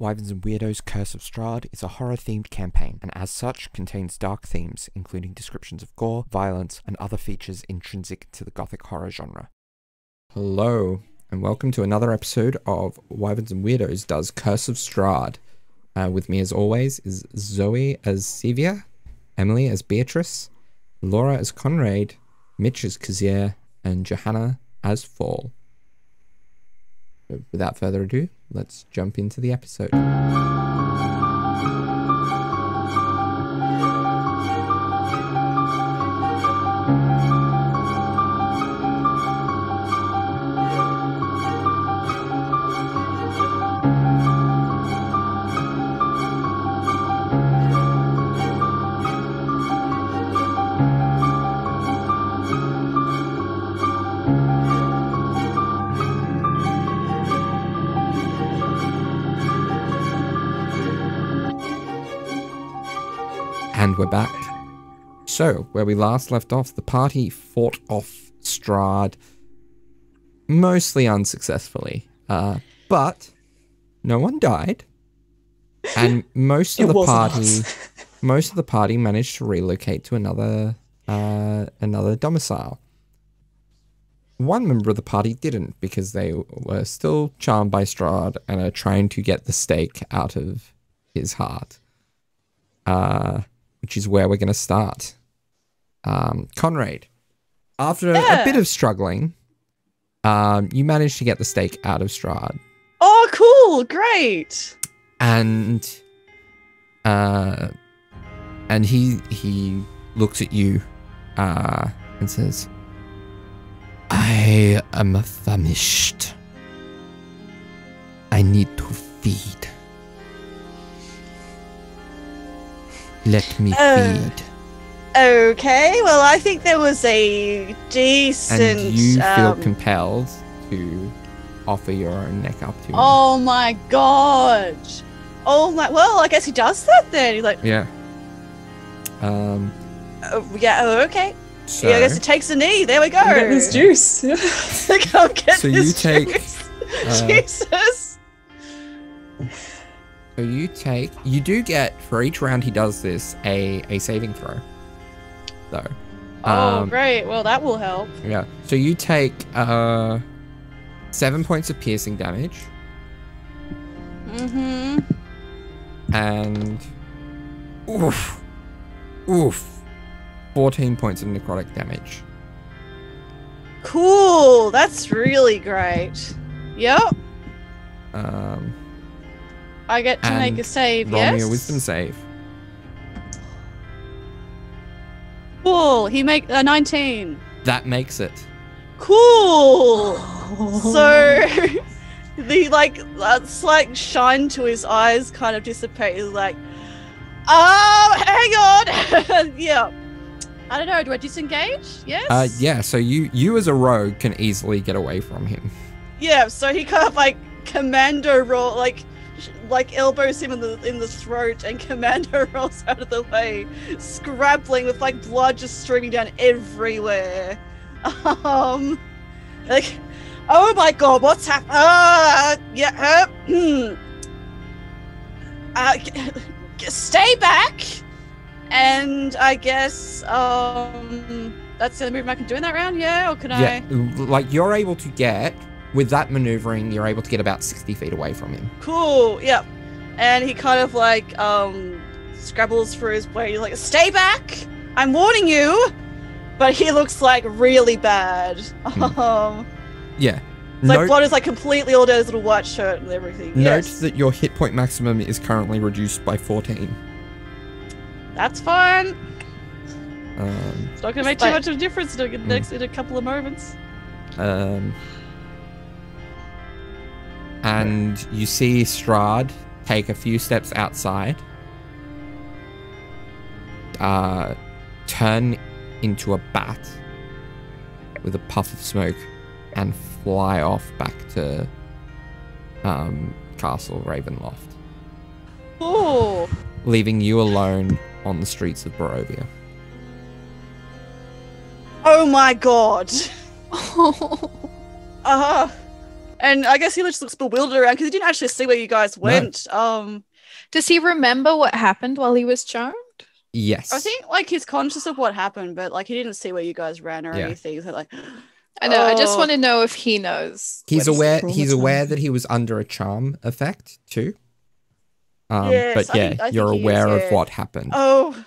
Wyverns and Weirdos Curse of Strahd is a horror-themed campaign, and as such contains dark themes, including descriptions of gore, violence, and other features intrinsic to the gothic horror genre. Hello, and welcome to another episode of Wyverns and Weirdos does Curse of Strahd. With me as always is Zoe as Sevia, Emily as Beatrice, Laura as Conrad, Mitch as Kazier, and Johanna as Fall. So without further ado, let's jump into the episode. And we're back. So, where we last left off, the party fought off Strahd mostly unsuccessfully. But no one died. And most of the party managed to relocate to another domicile. One member of the party didn't, because they were still charmed by Strahd and are trying to get the stake out of his heart. Which is where we're going to start. Conrad, after a bit of struggling, you managed to get the stake out of Strahd. Oh, cool! Great! And he looks at you and says, I am famished. I need to feed. Let me feed. Okay, well, I think there was a decent... And you feel compelled to offer your own neck up to him. Oh my god! Oh my... Well, I guess he does that then. He's like... Yeah. Okay. So, yeah, I guess it takes a knee. There we go. Get this juice. Come get so this you take... juice. Jesus! So you do get, for each round he does this, a saving throw. Though. Oh, great. Well, that will help. Yeah. So you take 7 points of piercing damage. Mm-hmm. And... Oof. 14 points of necrotic damage. Cool. That's really great. Yep. I get to make a save, roll yes? me a wisdom save. Cool. He make a 19. That makes it. Cool. So the slight shine to his eyes kind of dissipates. He's like, hang on. Yeah. I don't know. Do I disengage? Yes. Yeah. So you as a rogue can easily get away from him. Yeah. So he kind of commando roll, elbows him in the throat, and commando rolls out of the way, scrabbling with blood just streaming down everywhere. Oh my god, what's happened? Stay back, and I guess that's the only movement I can do in that round. Yeah, or can I? Yeah, you're able to get. With that maneuvering, you're able to get about 60 feet away from him. Cool, yep. And he kind of scrabbles through his way. He's like, stay back! I'm warning you! But he looks really bad. Yeah. Blood is completely all down his little white shirt and everything. Note that your hit point maximum is currently reduced by 14. That's fine. It's not going to make too But- much of a difference in a couple of moments. And you see Strahd take a few steps outside, turn into a bat with a puff of smoke, and fly off back to Castle Ravenloft. Ooh. Leaving you alone on the streets of Barovia. Oh my god. And I guess he just looks bewildered around because he didn't actually see where you guys went. Does he remember what happened while he was charmed? Yes. I think like he's conscious of what happened, but like he didn't see where you guys ran or anything. So like, I know. I just want to know if he knows. He's aware. He's aware that he was under a charm effect too. Yes, but yeah, you're aware of what happened. Oh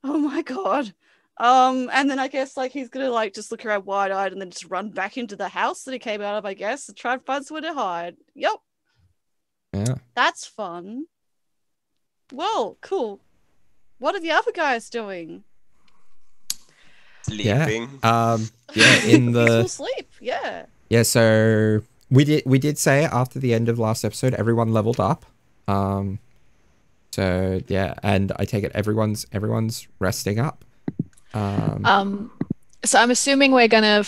my god. And then I guess like he's gonna like just look around wide-eyed and then just run back into the house that he came out of, I guess, and try and find somewhere to hide. Yep. Yeah. That's fun. Well, cool. What are the other guys doing? Sleeping. Yeah, in the Peaceful sleep. Yeah. Yeah, so we did say after the end of last episode everyone leveled up. So yeah, and I take it everyone's resting up. So I'm assuming we're gonna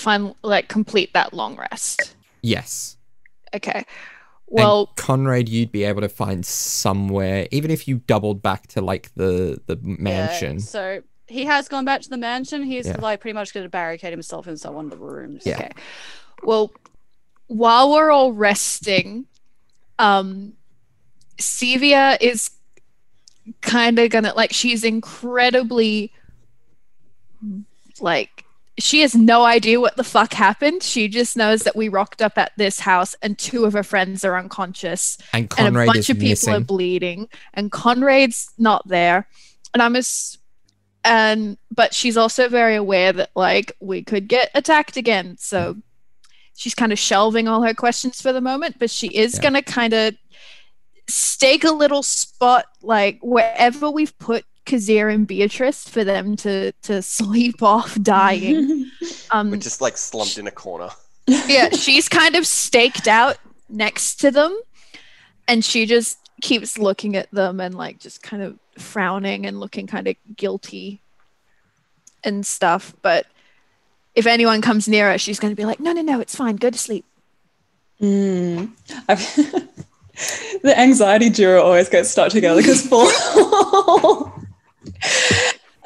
complete that long rest. Yes. Okay. Well, and Conrad, you'd be able to find somewhere, even if you doubled back to like the mansion. Yeah, so he has gone back to the mansion. He's like pretty much going to barricade himself inside one of the rooms. Yeah. Okay. Well, while we're all resting, Sevia is kind of gonna she's incredibly she has no idea what the fuck happened. She just knows that we rocked up at this house and two of her friends are unconscious and Conrad a bunch of people missing. Are bleeding and Conrad's not there. And but she's also very aware that we could get attacked again. So she's kind of shelving all her questions for the moment, but she is gonna kind of stake a little spot wherever we've put Kazir and Beatrice for them to sleep off dying. We're just slumped in a corner. Yeah, she's kind of staked out next to them and she just keeps looking at them and just kind of frowning and looking kind of guilty and stuff. But if anyone comes near her, she's going to be like, no, it's fine. Go to sleep. The anxiety duo always gets stuck together because Paul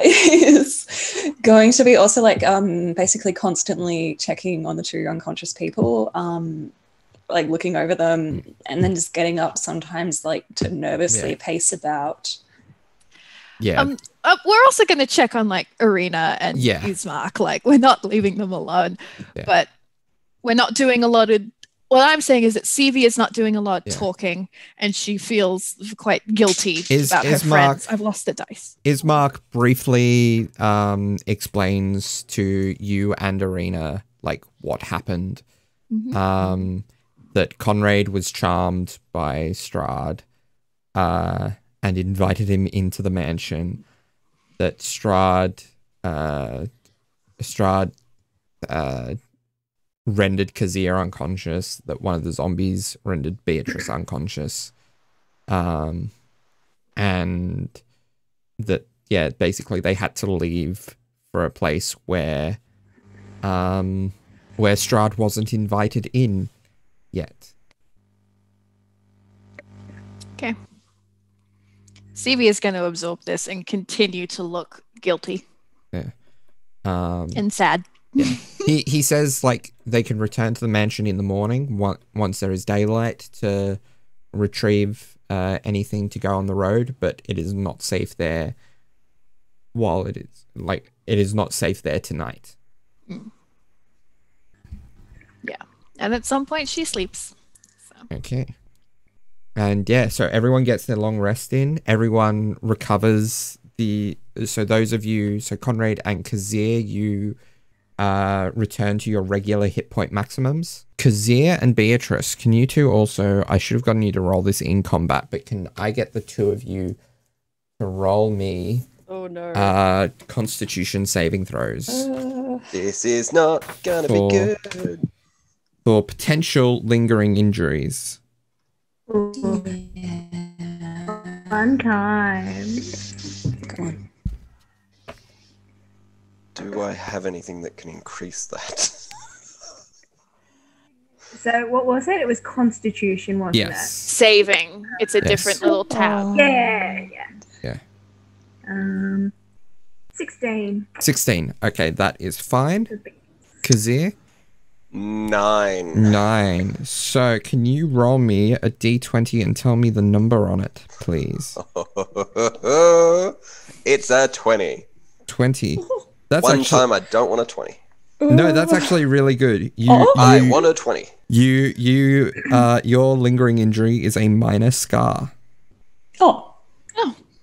is going to be also basically constantly checking on the two unconscious people, looking over them and then just getting up sometimes to nervously pace about. Yeah. We're also going to check on Arena and Ismark. We're not leaving them alone, but we're not doing a lot of. What I'm saying is that Sevia is not doing a lot of talking and she feels quite guilty about her friends. I've lost the dice. Ismark briefly explains to you and Arena what happened. Mm-hmm. That Conrad was charmed by Strahd and invited him into the mansion. That Strahd rendered Kazir unconscious, that one of the zombies rendered Beatrice unconscious. And that, basically they had to leave for a place where Strahd wasn't invited in yet. Okay. Sevia is going to absorb this and continue to look guilty. Yeah. And sad. Yeah. He says they can return to the mansion in the morning once there is daylight to retrieve anything to go on the road, but it is not safe there while it is not safe there tonight. Yeah. And at some point she sleeps. So. Okay. And so everyone gets their long rest in. Everyone recovers so those of you, Conrad and Kazir, you return to your regular hit point maximums. Kazir and Beatrice, can you two also, I should have gotten you to roll this in combat, but can I get the two of you to roll me Constitution saving throws? This is not gonna be good. For potential lingering injuries. Fun time. Come on. Do I have anything that can increase that? So what was it? It was Constitution, wasn't Yes. Saving. It's a different little tab. it? Yeah. 16. 16. Okay, that is fine. Kazir? 9. 9. So, can you roll me a d20 and tell me the number on it, please? It's a 20. 20. That's One actually, time I don't want a 20. no, that's actually really good. I want a 20. Your lingering injury is a minor scar. Oh,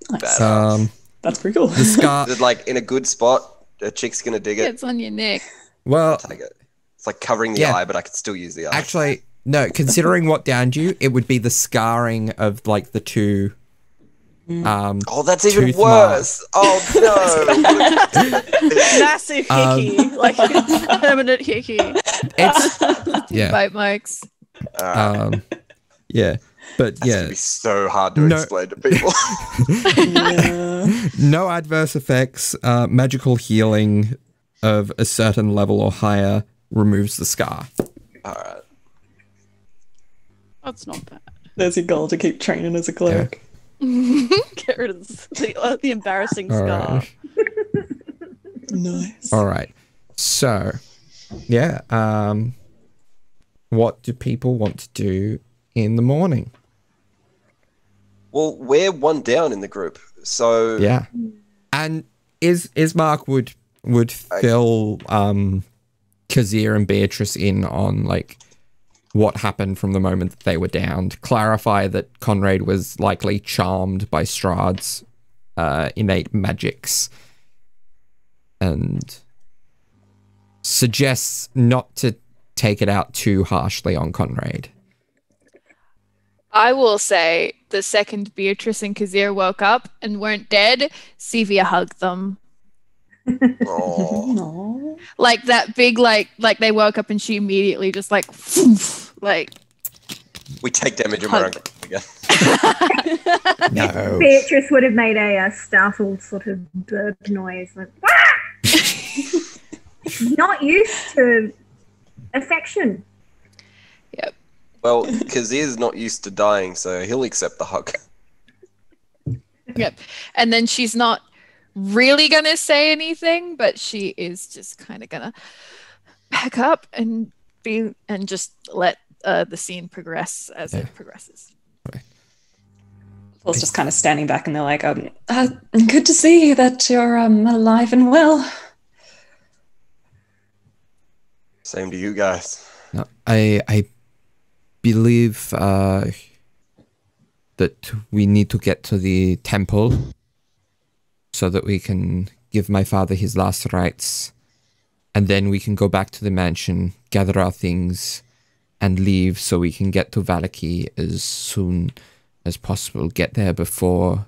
Nice. Badass. that's pretty cool. The scar. Is it like in a good spot? A chick's gonna dig it. It's on your neck. Well, Take it. It's like covering the Yeah. eye, but I could still use the eye. actually, no. Considering what downed you, it would be the scarring of like the two. Oh, that's even tooth worse. Oh no. Massive hickey, like permanent hickey. It's yeah. Bite marks. Yeah, but That's yeah, gonna be so hard to No. explain to people. no adverse effects. Magical healing of a certain level or higher removes the scar. Alright. That's not bad. There's your goal to keep training as a cleric. Get rid of the embarrassing All scar. right. Nice. All right. So, yeah. What do people want to do in the morning? Well, we're one down in the group, so Yeah. And is Mark would fill Kazir and Beatrice in on like what happened from the moment that they were downed, clarify that Conrad was likely charmed by Strahd's innate magics, and suggests not to take it out too harshly on Conrad. I will say the second Beatrice and Kazir woke up and weren't dead, Sevia hugged them. oh, No. Like that big, like they woke up and she immediately just like we take damage and we're unconscious again. No. Beatrice would have made a startled sort of bird noise, like "Ah!" Not used to affection. Yep. Well, Kazir's not used to dying, so he'll accept the hug. Yep. And then she's not really gonna say anything, but she is just kind of gonna back up and just let the scene progress as it progresses. Paul's just kind of standing back, and they're like, "Good to see that you're alive and well." Same to you guys. No, I believe that we need to get to the temple so that we can give my father his last rites, and then we can go back to the mansion, gather our things, and leave so we can get to Valaki as soon as possible. Get there before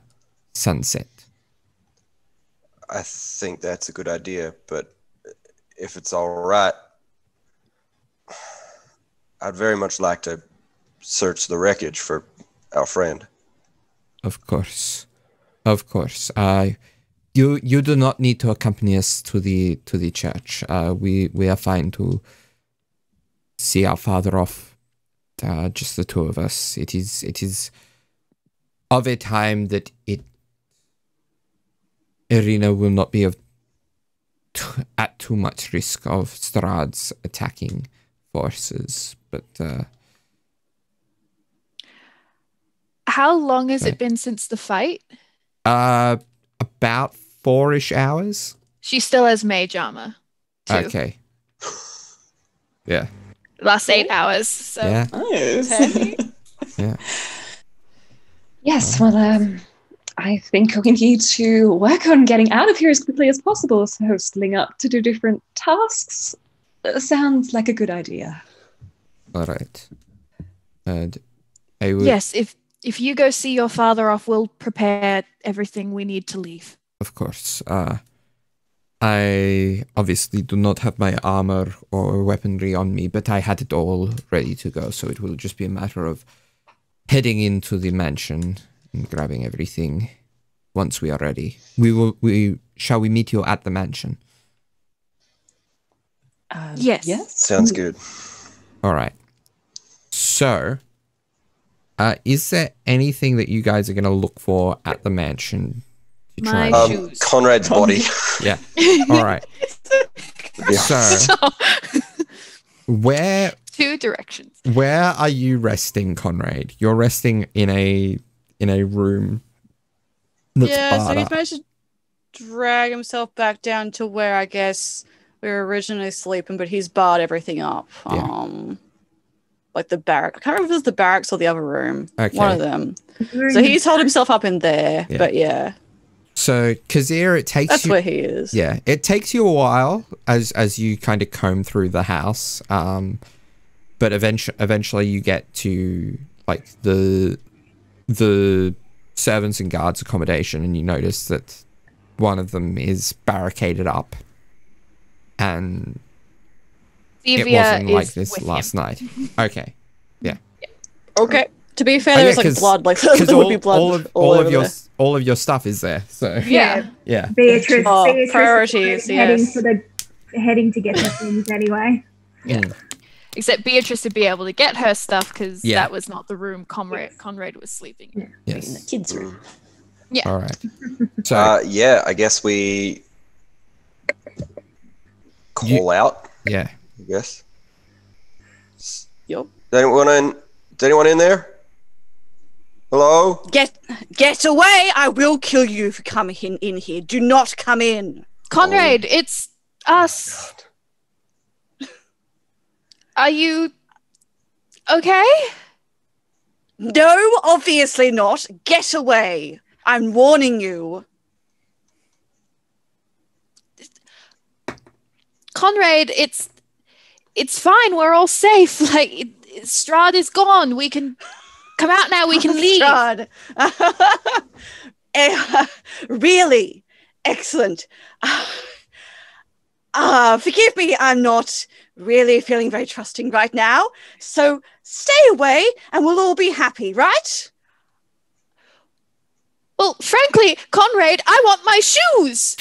sunset. I think that's a good idea, but if it's all right, I'd very much like to search the wreckage for our friend. Of course. Of course. You do not need to accompany us to the church. We are fine to see our father off. Just the two of us. It is of a time that Irina will not be at too much risk of Strahd's attacking forces. But How long has it been since the fight? about 4-ish hours. She still has mage armor. Too. Okay. Yeah. Last 8 hours. So Yeah. Nice. Okay. Yeah. Yes, well, I think we need to work on getting out of here as quickly as possible. So splitting up to do different tasks sounds like a good idea. All right. And I would, yes, if you go see your father off, we'll prepare everything we need to leave. of course. I obviously do not have my armor or weaponry on me, but I had it all ready to go, so it will just be a matter of heading into the mansion and grabbing everything once we are ready. Shall we meet you at the mansion? Yes. Yes. Sounds good. All right. So, is there anything that you guys are going to look for at the mansion? To try My and- shoes. Conrad's body. Yeah. All right. So, Where 2 directions. Where are you resting, Conrad? You're resting in a room that's Yeah, so barred he's up. managed to drag himself back down to where I guess we were originally sleeping, but he's barred everything up. Yeah. Like the barrack. I can't remember if it was the barracks or the other room. Okay. One of them. So he's held himself up in there. Yeah. But yeah, So, Kazir, it takes that's you... where he is. Yeah, it takes you a while as you kind of comb through the house, but eventually you get to like the servants and guards accommodation, and you notice that one of them is barricaded up, and it Sevia wasn't like is this with last him. night. Okay, yeah, Okay. To be fair, Oh, yeah, there's like blood. Like because there would be blood all over of your there. all of your stuff is there. So Yeah. yeah, Beatrice, Oh, Beatrice priorities, is heading yes. for heading to get her things anyway. Except Beatrice would be able to get her stuff because Yeah. that was not the room Conrad was sleeping in. In the yes, kids' room. Yeah. all right. So Yeah, I guess we call out. yeah. I guess. Yup. Is anyone in there? Hello? Get away! I will kill you if you come in here. Do not come in. Conrad, it's us. Are you okay? No, obviously not. Get away. I'm warning you. Conrad, it's fine. We're all safe. Like Strahd is gone. We can come out now. We can leave. Strahd. Really? Excellent. Forgive me, I'm not really feeling very trusting right now. So stay away and we'll all be happy, right? Well, frankly, Conrad, I want my shoes.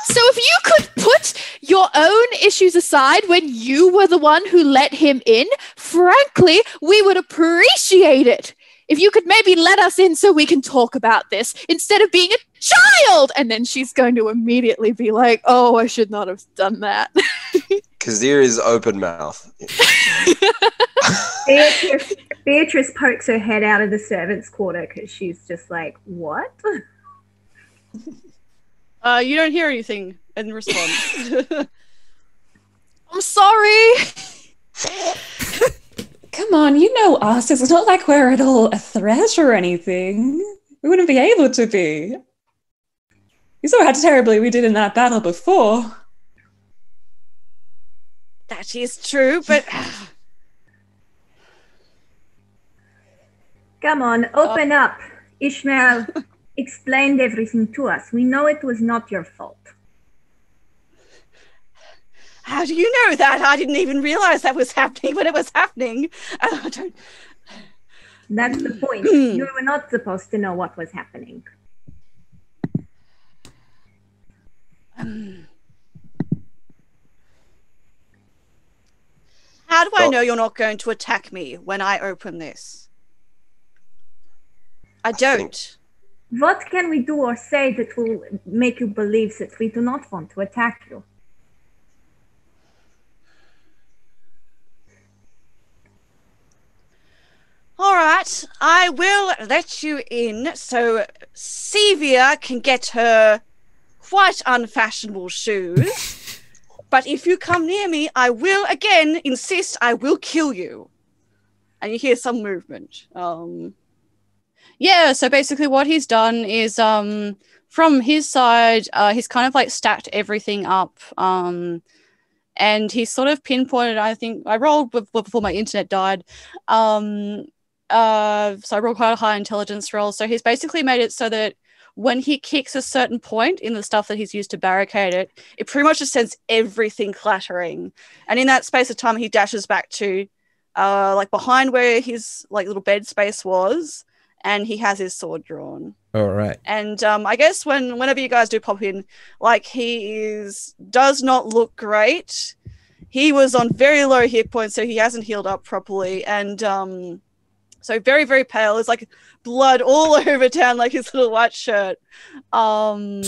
So if you could put your own issues aside when you were the one who let him in, frankly, we would appreciate it. If you could maybe let us in so we can talk about this instead of being a child. And then she's going to immediately be like, oh, I should not have done that. Kazir is open mouth. Beatrice pokes her head out of the servants' quarter because she's just like, what? You don't hear anything in response. I'm sorry. Come on, you know us. It's not like we're at all a threat or anything. We wouldn't be able to be. You saw how terribly we did in that battle before. That is true, but Come on, open up. Ishmael explained everything to us. We know it was not your fault. how do you know that? I didn't even realize that was happening when it was happening. I don't... That's the point. You were not supposed to know what was happening. How do I know you're not going to attack me when I open this? I don't. What can we do or say that will make you believe that we do not want to attack you? All right, I will let you in so Sevia can get her quite unfashionable shoes. But if you come near me, I will again insist I will kill you. And you hear some movement. Yeah, so basically what he's done is from his side, he's kind of like stacked everything up. And he's sort of pinpointed, I think, I rolled before my internet died. So I rolled quite a high intelligence roll. So he's basically made it so that when he kicks a certain point in the stuff that he's used to barricade it, it pretty much just sends everything clattering. And in that space of time, he dashes back to like behind where his like little bed space was, and he has his sword drawn. All right. And I guess whenever you guys do pop in, like does not look great. He was on very low hit points, so he hasn't healed up properly, and so very, very pale. There's like blood all over town, like his little white shirt. And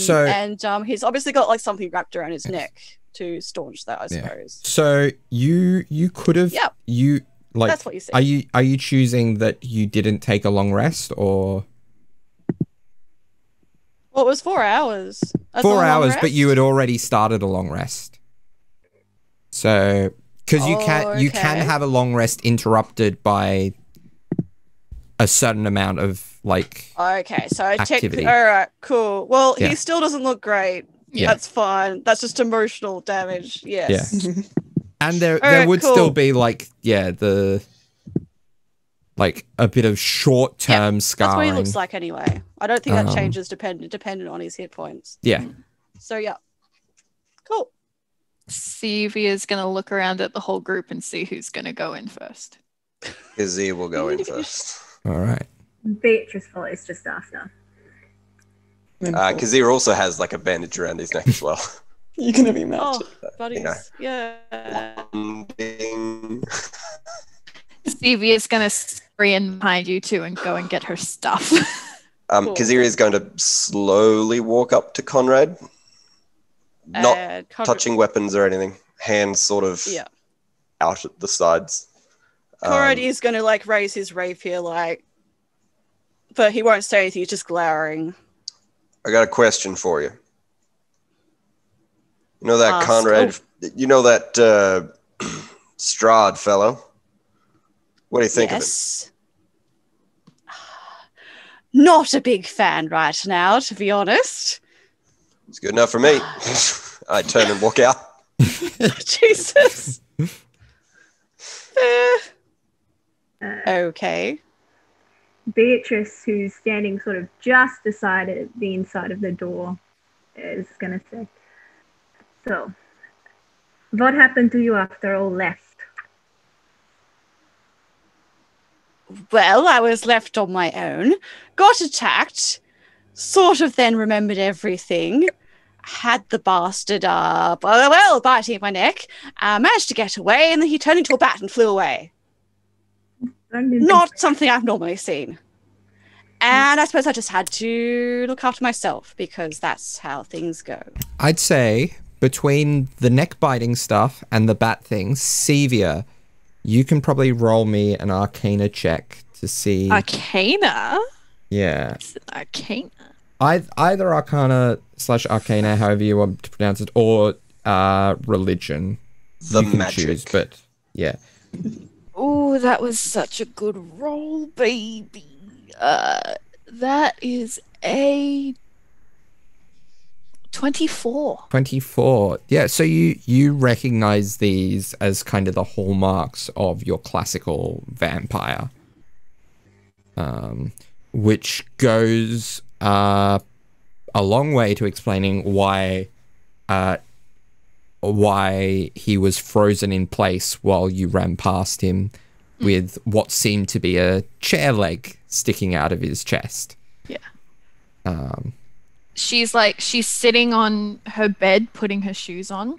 he's obviously got like something wrapped around his neck. to staunch that, I suppose. So you could have Yep. That's what you said. Are you choosing that you didn't take a long rest or Well, it was 4 hours. That's 4 not a long hours, but rest? you had already started a long rest. So because you can okay. have a long rest interrupted by a certain amount of like Okay, so I checked. activity. All right, cool. Well, Yeah. he still doesn't look great. Yeah. That's fine. That's just emotional damage. Yes. Yeah. And there All right, would cool. still be like a bit of short-term scarring. That's what he looks like anyway. I don't think that Um, changes dependent on his hit points. Yeah. So yeah. Cool. Sevia's going to look around at the whole group and see who's going to go in first. Kazir will go in first. All right. Beatrice follows just after. Kazir also has like a bandage around his neck as well. You're gonna be melted. Oh, buddies. Yeah. Ding. Sevia's going to spree in behind you two and go and get her stuff. Cool. Kazir is going to slowly walk up to Conrad, not touching weapons or anything. Hands sort of Yeah. out at the sides. Conrad is going to like raise his rapier, like, but he won't say anything. He's just glowering. I got a question for you. You know that Ask. Conrad? You know that Strahd fellow? What do you think of him? Yes. Not a big fan right now, to be honest. It's good enough for me. I turn and walk out. Jesus. Okay. Beatrice, who's standing sort of just beside it, the inside of the door, is going to say, "So, what happened to you after all left?" Well, I was left on my own, got attacked, sort of then remembered everything, had the bastard biting my neck, managed to get away, and then he turned into a bat and flew away. Not something I've normally seen. And I suppose I just had to look after myself because that's how things go. I'd say between the neck biting stuff and the bat things, Sevia, you can probably roll me an Arcana check to see. Arcana? Yeah. It's an Arcana. Either Arcana/Arcana, however you want to pronounce it, or religion. The you can magic. choose, but yeah. Oh, that was such a good roll, baby. That is a 24. 24. Yeah, so you recognize these as kind of the hallmarks of your classical vampire. Which goes a long way to explaining why he was frozen in place while you ran past him with what seemed to be a chair leg sticking out of his chest. Yeah. She's sitting on her bed putting her shoes on.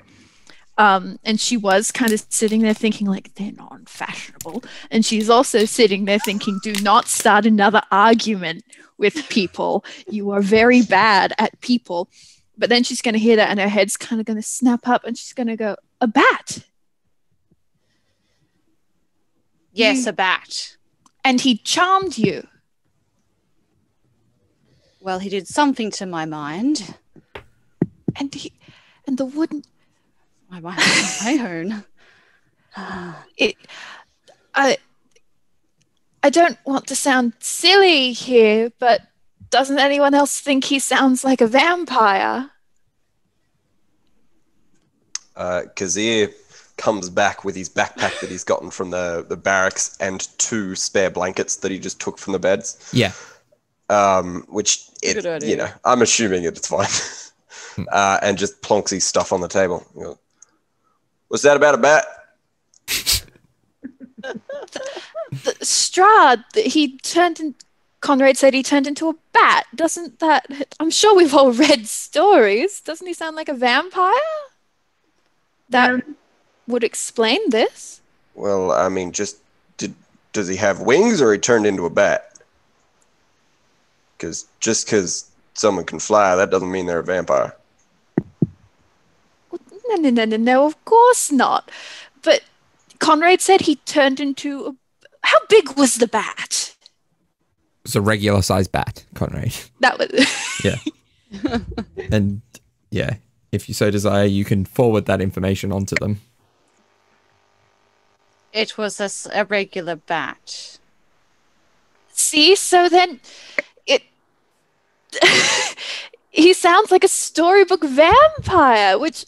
And she was kind of sitting there thinking like, they're not unfashionable. And she's also sitting there thinking, do not start another argument with people. You are very bad at people. But then she's going to hear that and her head's kind of going to snap up and she's going to go, a bat. Yes, a bat. And he charmed you. Well, he did something to my mind. And the wooden... My mind is my own. I don't want to sound silly here, but doesn't anyone else think he sounds like a vampire? Kazir comes back with his backpack that he's gotten from the barracks and 2 spare blankets that he just took from the beds. Yeah. Which, Good idea. you know, I'm assuming it's fine. And just plonks his stuff on the table. You know, what's that about a bat? Strahd, Conrad said he turned into a bat. Doesn't that... I'm sure we've all read stories. Doesn't he sound like a vampire? That would explain this. Well, I mean, does he have wings or he turned into a bat? Because just because someone can fly, that doesn't mean they're a vampire. Well, no, no, of course not. But Conrad said he turned into how big was the bat? It's a regular sized bat, Conrad. That was Yeah. And yeah, if you so desire, you can forward that information onto them. It was a regular bat. See, so then it he sounds like a storybook vampire, which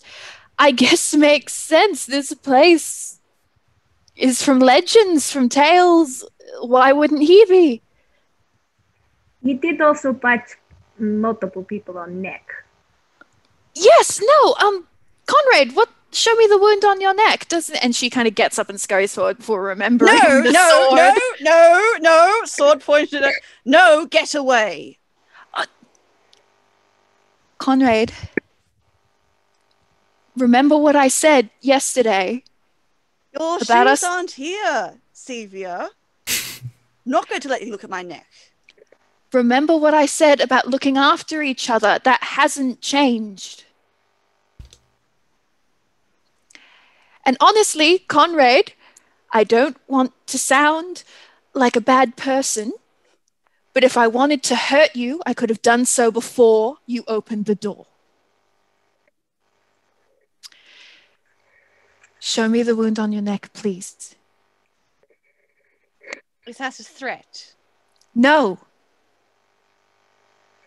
I guess makes sense. This place is from legends, from tales. Why wouldn't he be? He did also bite multiple people on neck. Yes, no, Conrad, show me the wound on your neck. And she kind of gets up and scurries forward for remembering the sword. No, sword pointed at, no, get away. Conrad, remember what I said yesterday? Your about shoes us? aren't here, Sevia. Not going to let you look at my neck. Remember what I said about looking after each other? That hasn't changed. And honestly, Conrad, I don't want to sound like a bad person, but if I wanted to hurt you, I could have done so before you opened the door. Show me the wound on your neck, please. Is that a threat? No.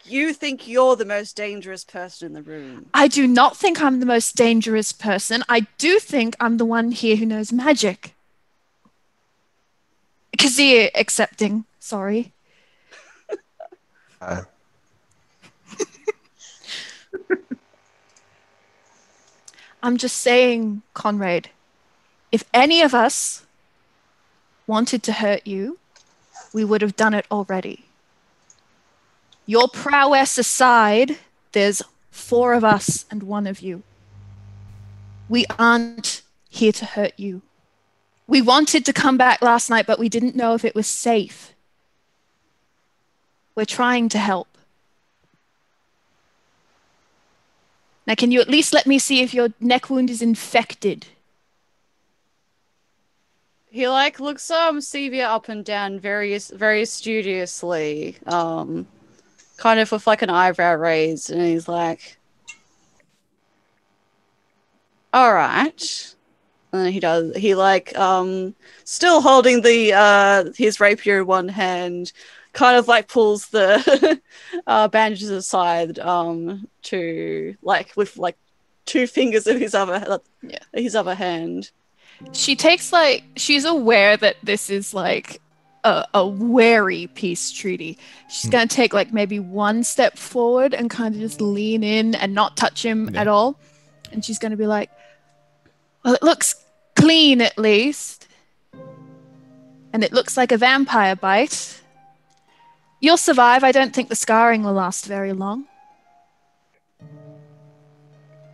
You think you're the most dangerous person in the room. I do not think I'm the most dangerous person. I do think I'm the one here who knows magic. Kazir accepting, sorry. I'm just saying, Conrad, if any of us wanted to hurt you, we would have done it already. Your prowess aside, there's 4 of us and 1 of you. We aren't here to hurt you. We wanted to come back last night, but we didn't know if it was safe. We're trying to help. Now, can you at least let me see if your neck wound is infected? He looks Sevia up and down very studiously, kind of with an eyebrow raised, and he's like, all right. And then he still holding the his rapier in one hand, kind of pulls the bandages aside to with 2 fingers of his other hand. She takes she's aware that this is a wary peace treaty. She's going to take maybe 1 step forward and kind of just lean in and not touch him at all. And she's going to be like, well, it looks clean at least. And it looks like a vampire bite. You'll survive. I don't think the scarring will last very long.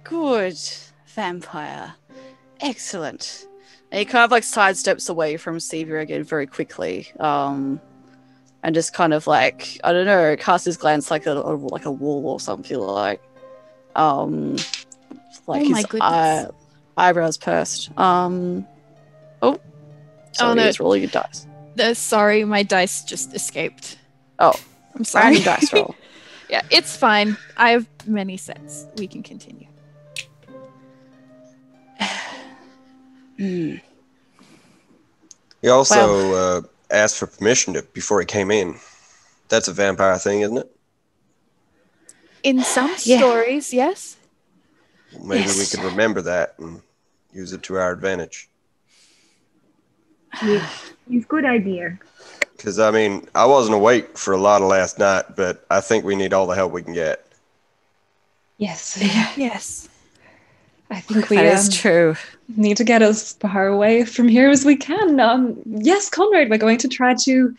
Good. Vampire. Excellent. And he kind of sidesteps away from Sevia again very quickly. And just kind of I don't know, casts his glance like a wall or something his eyebrows pursed. Sorry, it's rolling your dice. Sorry, my dice just escaped. Oh, I'm sorry. Random dice roll. Yeah, it's fine. I have many sets. We can continue. He also asked for permission before he came in. That's a vampire thing, isn't it? In some stories, yes. Maybe we could remember that and use it to our advantage. Yeah, it's a good idea. Because, I wasn't awake for a lot of last night, but I think we need all the help we can get. Yes. Yes. I think we that is true. need to get as far away from here as we can. Yes, Conrad, we're going to try to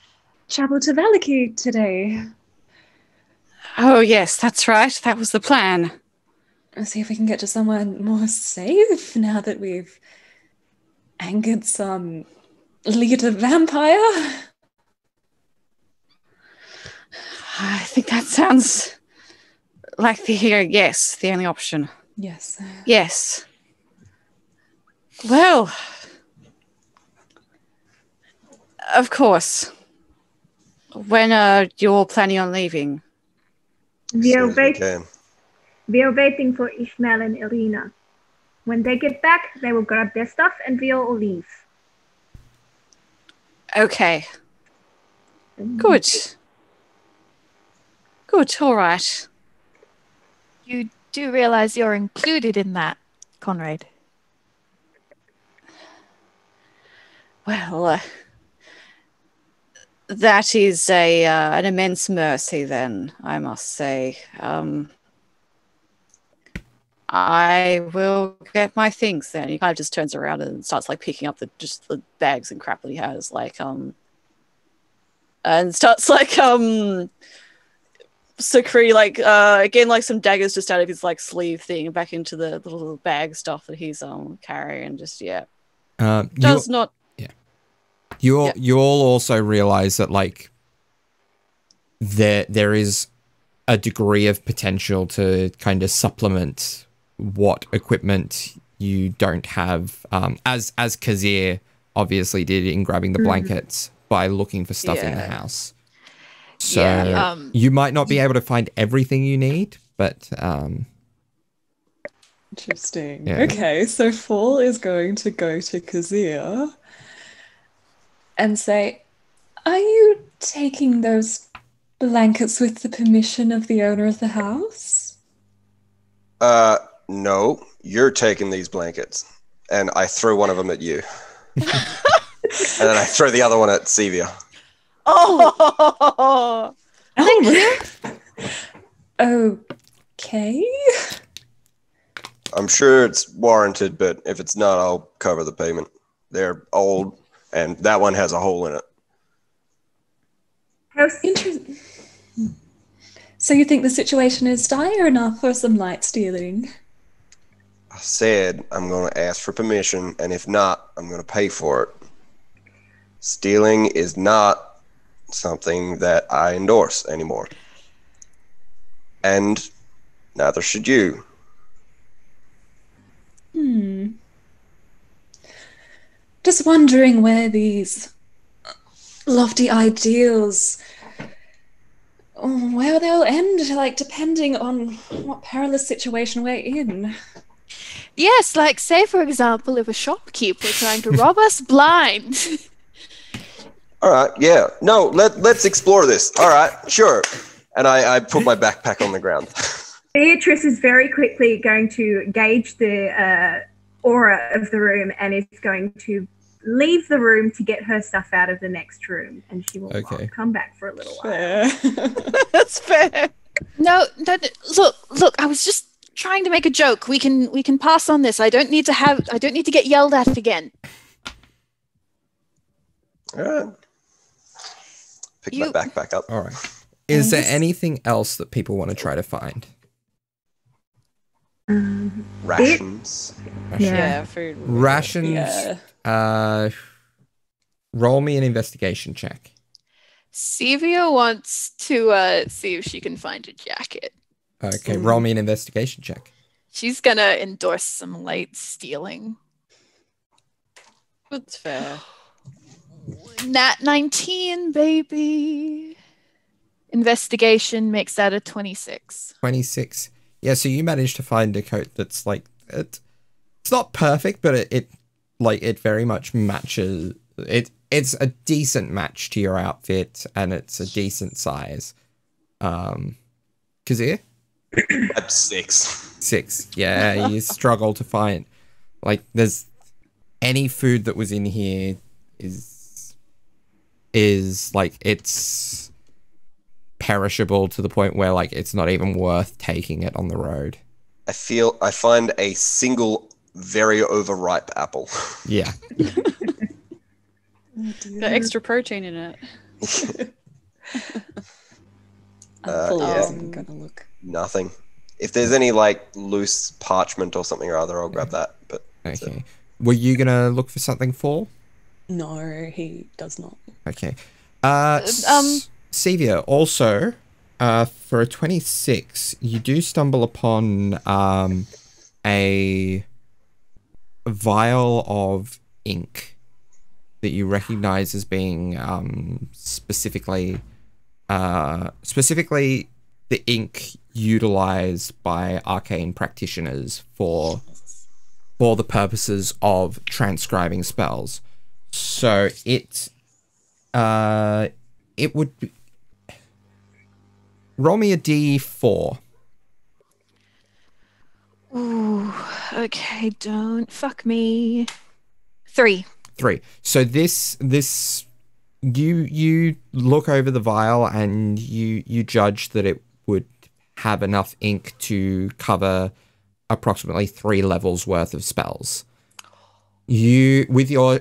travel to Valaki today. Oh, yes, that's right. That was the plan. See if we can get to somewhere more safe now that we've angered some leader vampire. I think that sounds like the only option. Yes. Yes. Well, of course. When are you all planning on leaving? We are, Soon as we can. we are waiting for Ishmael and Irina. When they get back, they will grab their stuff and we all leave. Okay. Good. Good, all right. You do realize you're included in that, Conrad? Well, that is an immense mercy then, I must say. I will get my things then. He kind of just turns around and starts like picking up the bags and crap that he has, like and starts like secreting like again like some daggers just out of his like sleeve thing back into the little bag stuff that he's carrying. Just does not. You all also realize that like there is a degree of potential to kind of supplement what equipment you don't have, as Kazir obviously did in grabbing the blankets by looking for stuff in the house. So you might not be able to find everything you need, but Interesting. Yeah. Okay, so Fall is going to go to Kazir and say, "Are you taking those blankets with the permission of the owner of the house?" No, you're taking these blankets. And I throw one of them at you. And then I throw the other one at Sevia. Oh, Okay. I'm sure it's warranted, but if it's not, I'll cover the payment. They're old, and that one has a hole in it. Interesting. So you think the situation is dire enough for some light stealing? I said I'm going to ask for permission, and if not, I'm going to pay for it. Stealing is not something that I endorse anymore. And neither should you. Just wondering where these lofty ideals, where they'll end, like, depending on what perilous situation we're in. Yes, like say for example, if a shopkeeper trying to rob us blind. All right, yeah. No, let's explore this. All right, sure. And I put my backpack on the ground. Beatrice is very quickly going to gauge the aura of the room and is going to leave the room to get her stuff out of the next room, and she will come back for a little while. that's fair. No, look, I was just trying to make a joke. We can pass on this. I don't need to get yelled at again. All right. Pick my backpack up. all right. Is there anything else that people want to try to find? Rations. Yeah, food. Rations. Yeah. Roll me an investigation check. Sevia wants to see if she can find a jacket. Okay, roll me an investigation check. She's gonna endorse some light stealing. That's fair. Nat 19, baby. Investigation makes that a 26. 26. Yeah, so you managed to find a coat that's like it's not perfect, but it very much matches it. It's a decent match to your outfit, and it's a decent size. Kazir? That's 6. 6. Yeah, you struggle to find like there's any food that was in here is like it's perishable to the point where like it's not even worth taking it on the road. I find a single very overripe apple. Yeah. Got extra protein in it. I'm gonna look. Nothing. If there's any like loose parchment or something or other, I'll grab that. But Okay. Were you gonna look for something, Fall? No, he does not. Okay. Sevia, also, for a 26, you do stumble upon a vial of ink that you recognize as being specifically the ink utilized by arcane practitioners for the purposes of transcribing spells. So it would be... Roll me a d4. Ooh, okay, don't fuck me. 3. 3. So this you look over the vial and you judge that it would have enough ink to cover approximately 3 levels worth of spells. You with your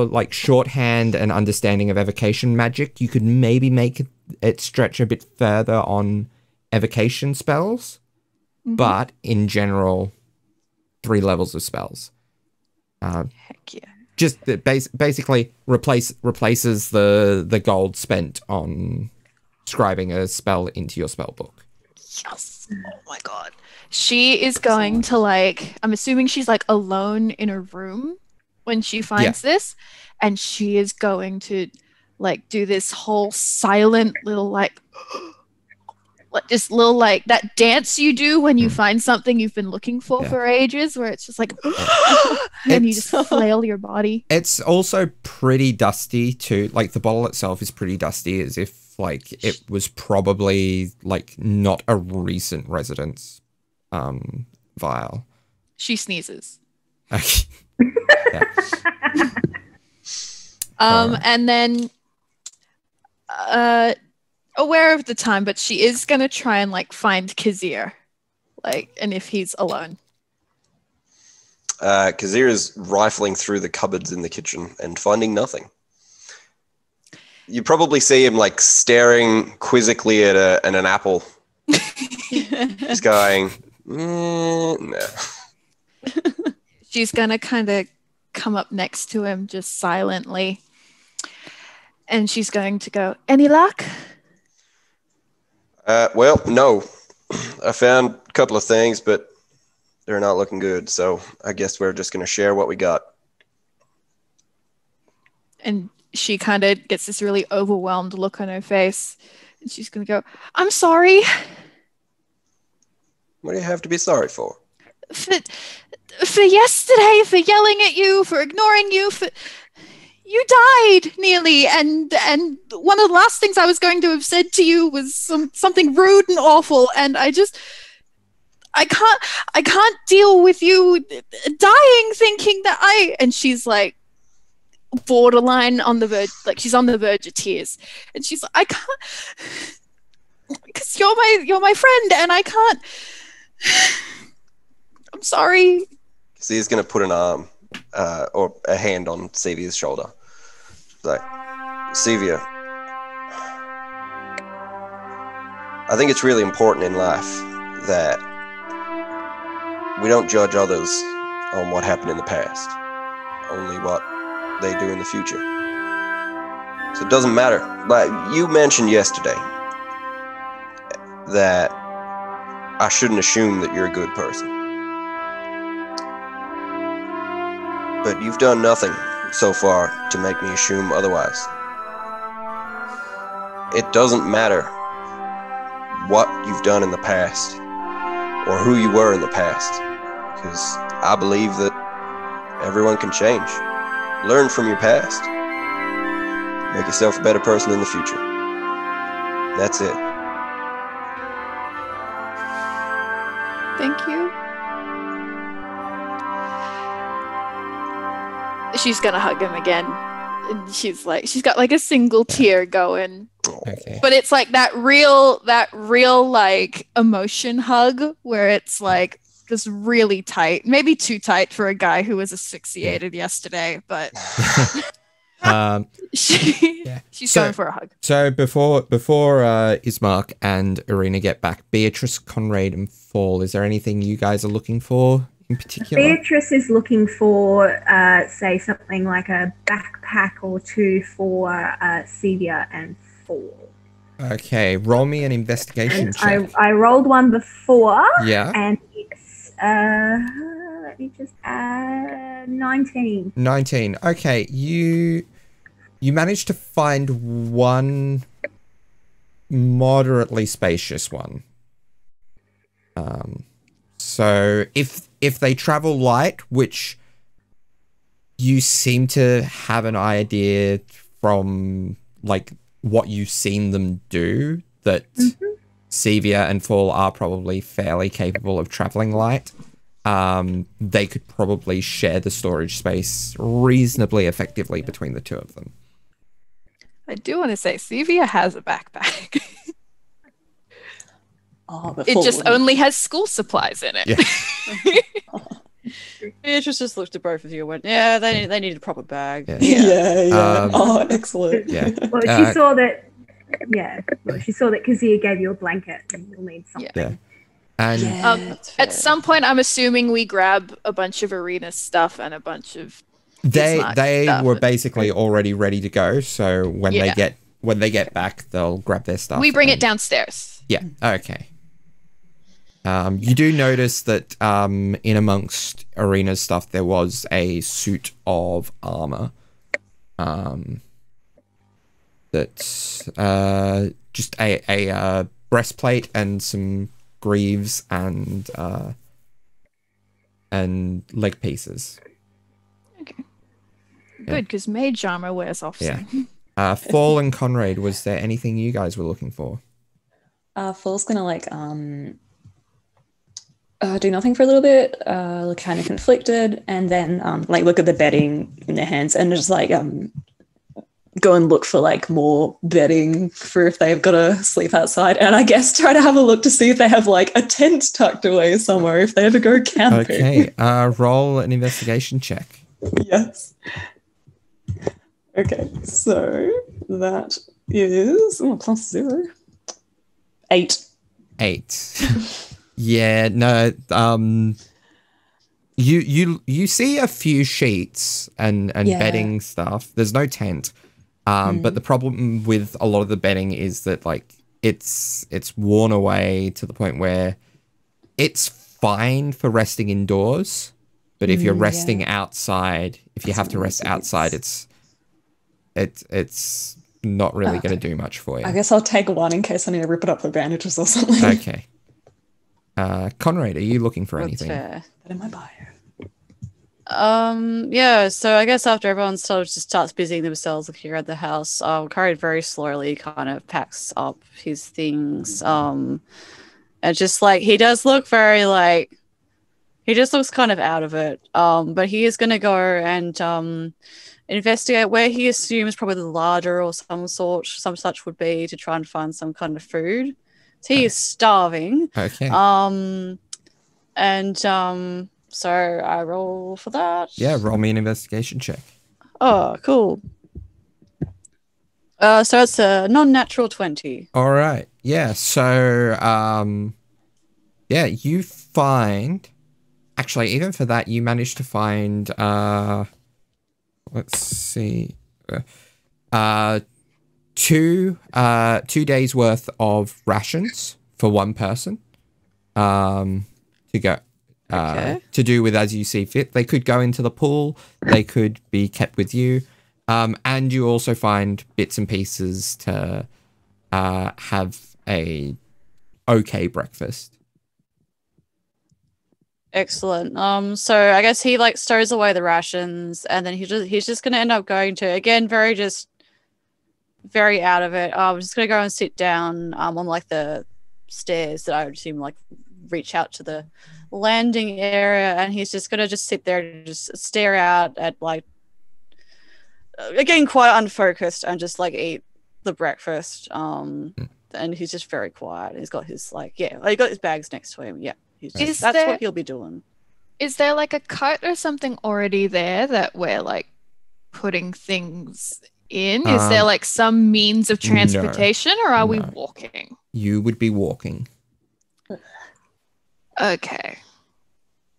like shorthand and understanding of evocation magic, you could maybe make it stretch a bit further on evocation spells, but in general, 3 levels of spells. Heck yeah. Just that basically replaces the gold spent on scribing a spell into your spell book. Yes. Oh my god. She is going to like, I'm assuming she's like alone in a room when she finds this, and she is going to like do this whole silent little like just little like that dance you do when you find something you've been looking for ages, where it's just like and you just flail your body. It's also pretty dusty too. Like the bottle itself is pretty dusty, as if like it was probably like not a recent residence vial. She sneezes. Okay. And then aware of the time, but she is gonna try and like find Kazir, like, and if he's alone. Kazir is rifling through the cupboards in the kitchen and finding nothing. You probably see him like staring quizzically at an apple. He's going, no. She's gonna kind of come up next to him just silently, and she's going to go, any luck? Well, no. I found a couple of things, but they're not looking good, so I guess we're just going to share what we got. And she kind of gets this really overwhelmed look on her face, and she's going to go, I'm sorry. What do you have to be sorry for? For yesterday, for yelling at you, for ignoring you, for... You died nearly, and one of the last things I was going to have said to you was something rude and awful, and I can't deal with you dying thinking that and she's like borderline on the verge, like she's on the verge of tears, and she's like, I can't, because you're my friend, and I can't. I'm sorry. So he's going to put an arm or a hand on Sevia's shoulder. Like, Sevia, I think it's really important in life that we don't judge others on what happened in the past, only what they do in the future. So it doesn't matter. Like you mentioned yesterday, that I shouldn't assume that you're a good person. But you've done nothing so far to make me assume otherwise. It doesn't matter what you've done in the past or who you were in the past, because I believe that everyone can change. Learn from your past. Make yourself a better person in the future. That's it. Thank you. She's gonna hug him again, and she's got like a single tear going, but it's like that real like emotion hug where it's like just really tight, maybe too tight for a guy who was asphyxiated yesterday, but she's going for a hug. So before Ismark and Irina get back, Beatrice, Conrad, and Fall, is there anything you guys are looking for in particular? Beatrice is looking for, say, something like a backpack or two for Sevia and Fall. Okay, roll me an investigation check. I rolled one before. Yeah. And it's, let me just 19. 19. Okay, you managed to find one moderately spacious one. So if they travel light, which you seem to have an idea from like what you've seen them do, that Sevia and Fall are probably fairly capable of traveling light. They could probably share the storage space reasonably effectively between the two of them. I do want to say Sevia has a backpack. It just only has school supplies in it. Yeah. Beatrice just looked at both of you and went, yeah, they need a proper bag. Yeah. Oh, excellent. Yeah. Well, she saw that. Yeah. Well, she saw that Kazia gave you a blanket, and you'll need something. Yeah. And At some point, I'm assuming we grab a bunch of arena stuff and a bunch of. they stuff. were basically already ready to go. So when they get back, they'll grab their stuff. We bring it downstairs. Yeah. Okay. You do notice that in amongst Arena's stuff, there was a suit of armor. That's just a breastplate and some greaves and leg pieces. Okay. Good, because mage armor wears off soon. Fall and Conrad, was there anything you guys were looking for? Fall's gonna like do nothing for a little bit, look kind of conflicted, and then like look at the bedding in their hands and just like go and look for like more bedding for if they've got to sleep outside, and I guess try to have a look to see if they have like a tent tucked away somewhere if they ever go camping. Okay, roll an investigation check. Yes. Okay, so that is +0. 8. 8. Yeah, no. You see a few sheets and bedding stuff. There's no tent. But the problem with a lot of the bedding is that like it's worn away to the point where it's fine for resting indoors, but if you're resting outside, if you have to rest outside, it's not really going to do much for you. I guess I'll take one in case I need to rip it up with bandages or something. Okay. Conrad, are you looking for anything? Fair. That in my bio. Yeah, so I guess after everyone sort of just starts busying themselves looking around the house, Conrad very slowly kind of packs up his things. And just like he does look very like he just looks kind of out of it. But he is gonna go and investigate where he assumes probably the larder or some such would be to try and find some kind of food. So he is starving. Okay. So I roll for that. Yeah, roll me an investigation check. Oh, cool. So it's a non-natural 20. All right. Yeah. So, you find. Actually, even for that, you managed to find. Let's see. 2 days worth of rations for one person. To go. To do with as you see fit. They could go into the pool. They could be kept with you. And you also find bits and pieces to have a okay breakfast. Excellent. So I guess he like stows away the rations, and then he's just gonna end up going to again very out of it. I'm just gonna go and sit down on like the stairs that I would assume like reach out to the landing area, and he's just gonna just sit there and just stare out at like again quite unfocused and just like eat the breakfast. And he's just very quiet. He's got his he got his bags next to him. Yeah, that's what he'll be doing. Is there like a cart or something already there that we're like putting things in? Is there like some means of transportation, or are we walking? You would be walking. Okay.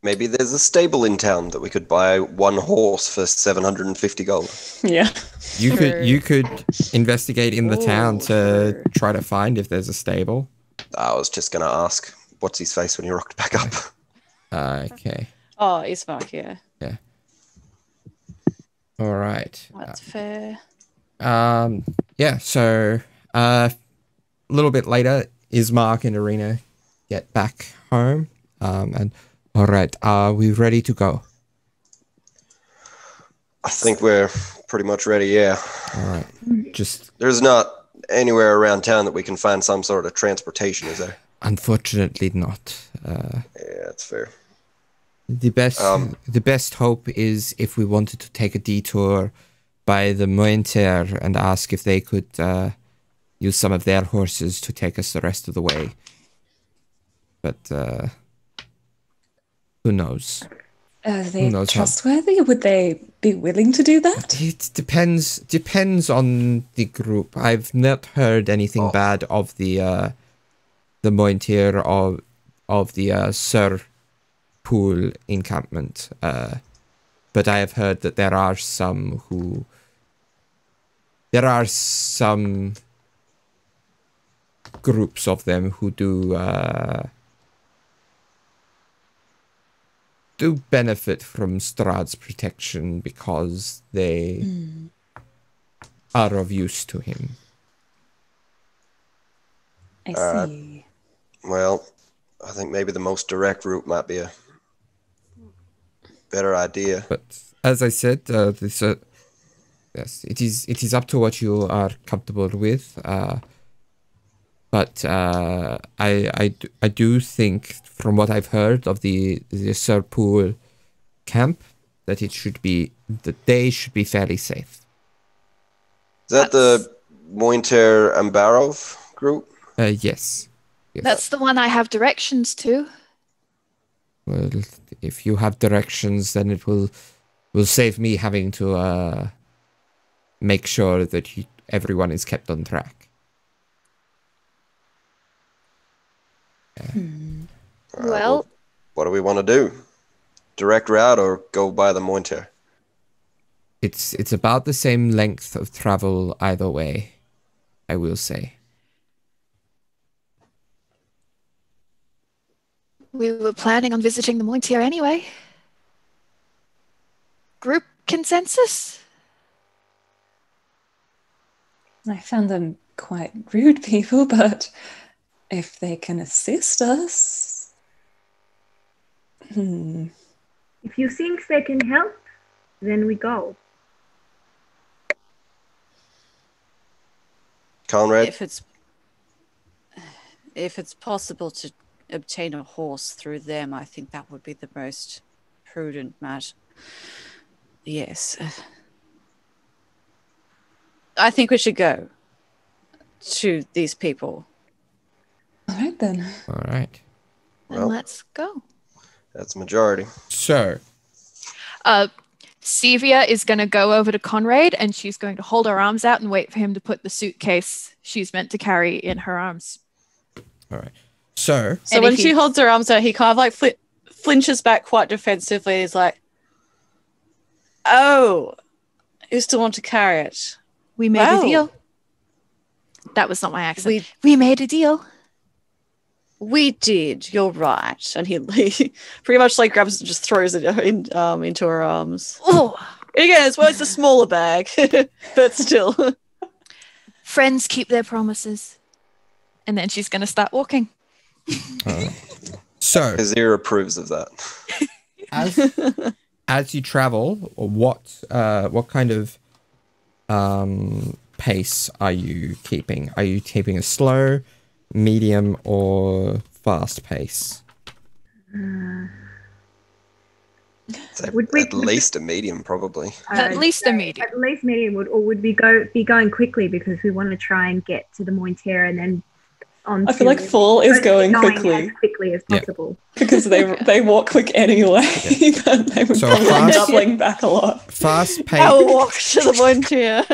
Maybe there's a stable in town that we could buy one horse for 750 gold. Yeah. You could investigate in the town to try to find if there's a stable. I was just going to ask, what's his face when he rocked back up? Okay. Oh, Ismark, yeah. Yeah. All right. That's fair. Yeah, so a little bit later, Ismark and Arena get back home. And all right, are we ready to go? I think we're pretty much ready, yeah. All right. Just There's not anywhere around town that we can find some sort of transportation, is there? unfortunately not. Yeah, that's fair. The best hope is if we wanted to take a detour by the Mointer and ask if they could use some of their horses to take us the rest of the way. But who knows? Are they Who knows how- trustworthy? Would they be willing to do that? It depends on the group. I've not heard anything bad of the Mointier of the Sir Pool encampment. But I have heard that there are some groups of them who do benefit from Strahd's protection because they are of use to him. I Alright. see. Well, I think maybe the most direct route might be a better idea. But as I said, yes, it is up to what you are comfortable with. But I do think, from what I've heard of the Sir Pool camp, that they should be fairly safe. Is that the Mointer and Barov group? Yes. That's the one I have directions to. Well, if you have directions, then it will save me having to make sure that everyone is kept on track. Well, What do we want to do? Direct route or go by the Mointer? It's about the same length of travel either way, I will say. we were planning on visiting the Mointier anyway. Group consensus? I found them quite rude people, but if they can assist us... If you think they can help, then we go. Conrad? If it's possible to obtain a horse through them, I think that would be the most prudent matter. Yes. I think we should go to these people. All right, then. All right. Then Well. let's go. That's majority. So, Sevia is going to go over to Conrad and she's going to hold her arms out and wait for him to put the suitcase she's meant to carry in her arms. all right. So, So And when if she he- holds her arms out, he kind of like flinches back quite defensively. He's like, "Oh, you still want to carry it?" We made Wow. a deal. That was not my accent. We- We made a deal. We did. You're right. And he pretty much like grabs it and just throws it into her arms. Oh, Again, it's a smaller bag, but still. friends keep their promises. And then she's going to start walking. so His ear approves of that. as you travel, what kind of pace are you keeping? Are you keeping a slow, medium, or fast pace? It's Would we- at least a medium, probably. At least a medium. At least medium would we be going quickly because we want to try and get to the Mointer and then on. I feel like Fall is going quickly as quickly as Yeah. possible. because they walk quick aneway, but they would So probably fast- be doubling back a lot. Fast pace. I'll walk to the Mointier.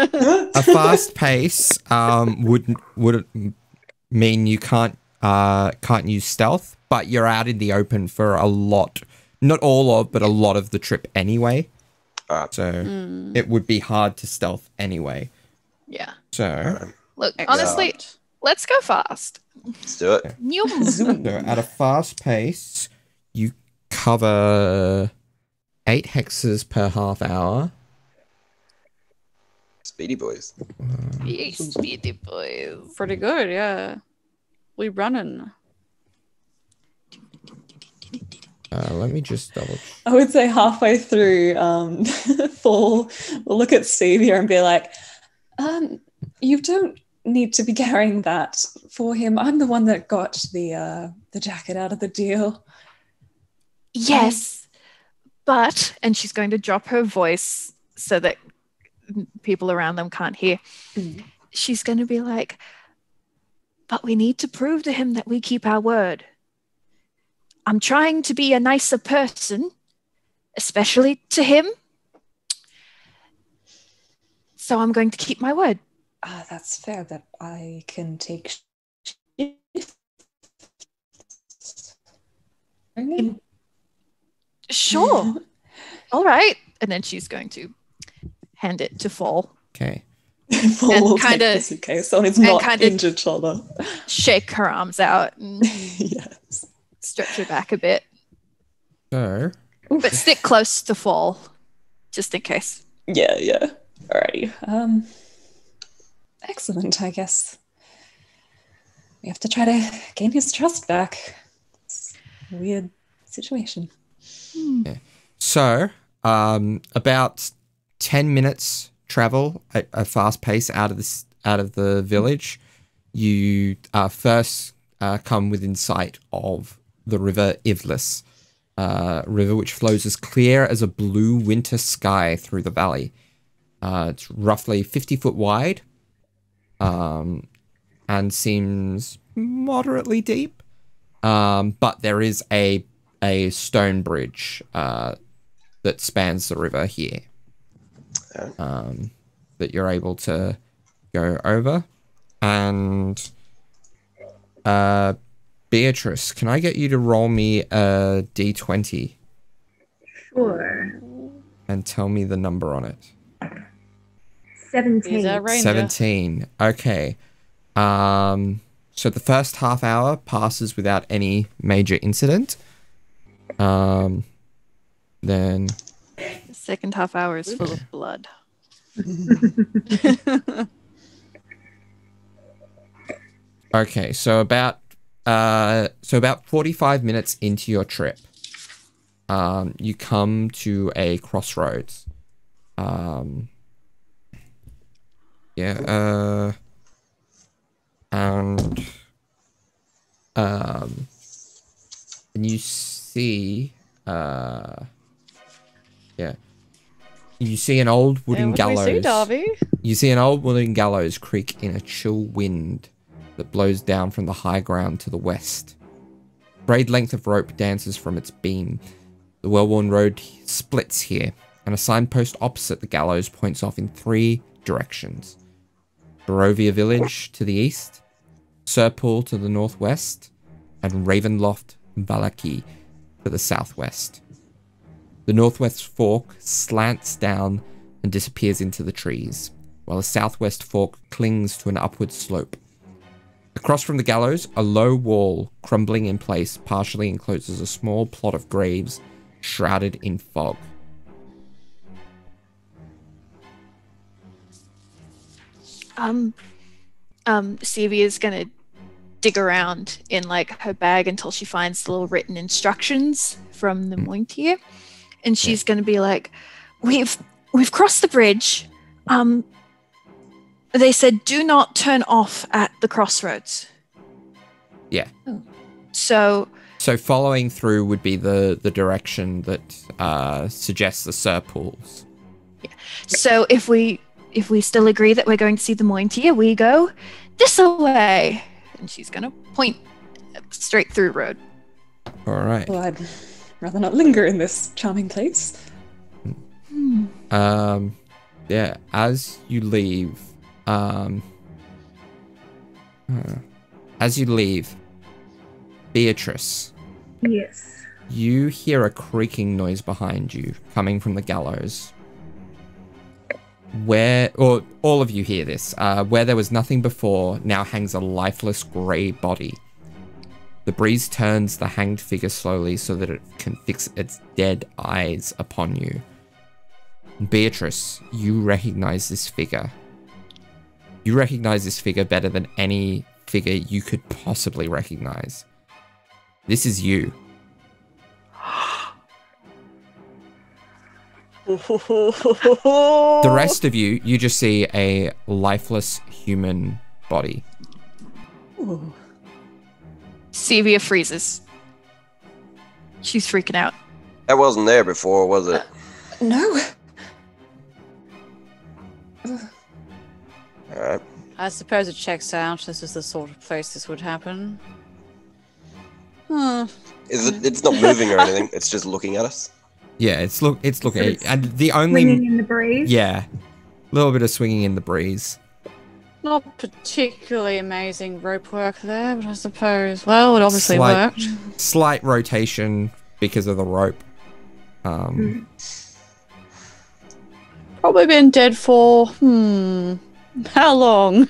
A fast pace would mean you can't use stealth, but you're out in the open for a lot, not all of, but a lot of the trip anyway. So it would be hard to stealth anyway. Yeah. So, Look, Excellent. honestly, let's go fast. Let's do it. Nyum. so at a fast pace, you cover 8 hexes per half hour. Speedy boys. Speedy boys. Pretty good, yeah. We running. Let me just double check. I would say halfway through, Fall will look at Steve here and be like, you don't need to be carrying that for him. I'm the one that got the jacket out of the deal. Yes, but, and she's going to drop her voice so that people around them can't hear. She's going to be like, but we need to prove to him that we keep our word. I'm trying to be a nicer person, especially to him. So I'm going to keep my word. That's fair, but I can take Sure. All right. And then she's going to hand it to Fall. Okay. Fall will take the suitcase on his not injured shoulder. Shake her arms out and yes. Stretch her back a bit. So. But stick close to Fall, just in case. Yeah. Alrighty. Excellent, I guess. We have to try to gain his trust back. It's a weird situation. Yeah. So, about 10 minutes travel at a fast pace out of the village. You first come within sight of the river Ivlis, river which flows as clear as a blue winter sky through the valley. It's roughly 50 foot wide, and seems moderately deep. But there is a stone bridge that spans the river here, that you're able to go over. And Beatrice, can I get you to roll me a d20? Sure. And tell me the number on it. 17. 17. Okay. So the first half hour passes without any major incident. Then The second half hour is full of blood. okay, so about 45 minutes into your trip, you come to a crossroads. And you see, you see an old wooden gallows. We see, Darby? You see an old wooden gallows creak in a chill wind that blows down from the high ground to the west. Braid length of rope dances from its beam. The well-worn road splits here, and a signpost opposite the gallows points off in 3 directions. Barovia Village to the east, Serpool to the northwest, and Ravenloft Valaki to the southwest. The northwest fork slants down and disappears into the trees, while the southwest fork clings to an upward slope. Across from the gallows, a low wall, crumbling in place, partially encloses a small plot of graves shrouded in fog. Stevie is gonna dig around in like her bag until she finds the little written instructions from the Mointier, and she's gonna be like, "We've crossed the bridge. They said do not turn off at the crossroads." Yeah. So following through would be the direction that suggests the Serpools. Yeah. So if we still agree that we're going to see the Mointier, we go this way. And she's going to point straight through road. All right. Well, I'd rather not linger in this charming place. Yeah, as you leave, Beatrice. Yes. You hear a creaking noise behind you coming from the gallows. All of you hear this. Where there was nothing before, now hangs a lifeless grey body. The breeze turns the hanged figure slowly so that it can fix its dead eyes upon you. Beatrice, you recognize this figure. You recognize this figure better than any figure you could possibly recognize. This is you. The rest of you, you just see a lifeless human body. Ooh. Sevia freezes. She's freaking out. That wasn't there before, was it? No. Alright. I suppose it checks out. This is the sort of place this would happen. Hmm. It's not moving or anything, it's just looking at us. Yeah, it's looking it's and the Swinging only in the breeze. yeah, a little bit of swinging in the breeze. Not particularly amazing rope work there, but I suppose, well, it obviously worked. Slight rotation because of the rope. Probably been dead for, how long?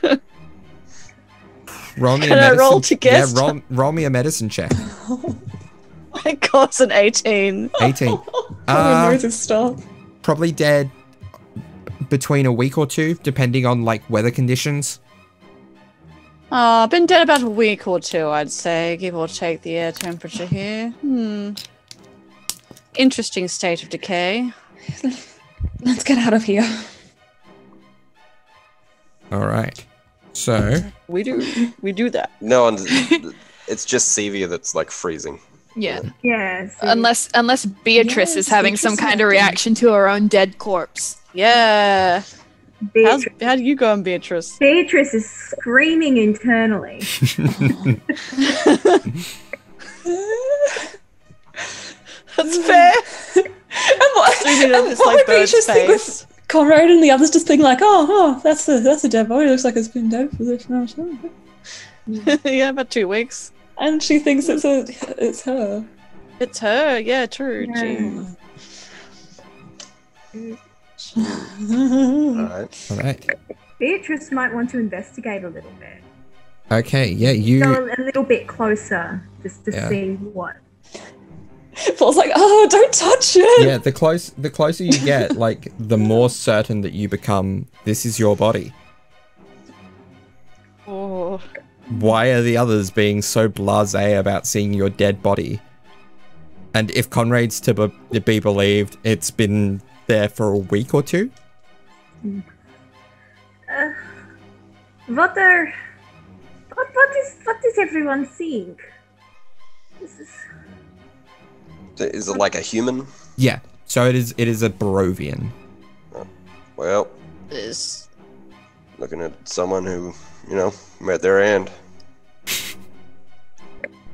Roll me Can a I medicine. roll to guess? Yeah, roll me a medicine check. My God's an 18. 18. Moses stop. Probably dead between a week or two, depending on like weather conditions. Been dead about a week or two, I'd say, give or take the air temperature here. Interesting state of decay. Let's get out of here. All right. So We do that. No one's. It's just Sevia that's like freezing. Yeah. Yes. Unless Beatrice Yes, is having some Beatrice kind of might be. reaction to her own dead corpse. Yeah. How do you go on, Beatrice? Beatrice is screaming internally. That's fair. And It's like would bird's Beatrice think face. with Conrad and the others just think like, oh, that's a dead body. It looks like it's been dead for this amount of time. Yeah, about 2 weeks. And she thinks it's her. It's her. Yeah, true. Yeah. Gee. Alright. all right. Beatrice might want to investigate a little bit. Okay. Yeah. You. Go a little bit closer just to Yeah. see what. Paul's like, oh, don't touch it. Yeah. The closer you get, like the more certain that you become. This is your body. Oh. Why are the others being so blasé about seeing your dead body? And if Conrad's to be believed, it's been there for a week or two? What is everyone seeing? This is Is it like a human? Yeah. So it is a Barovian. Well, This. looking at someone who, met their end.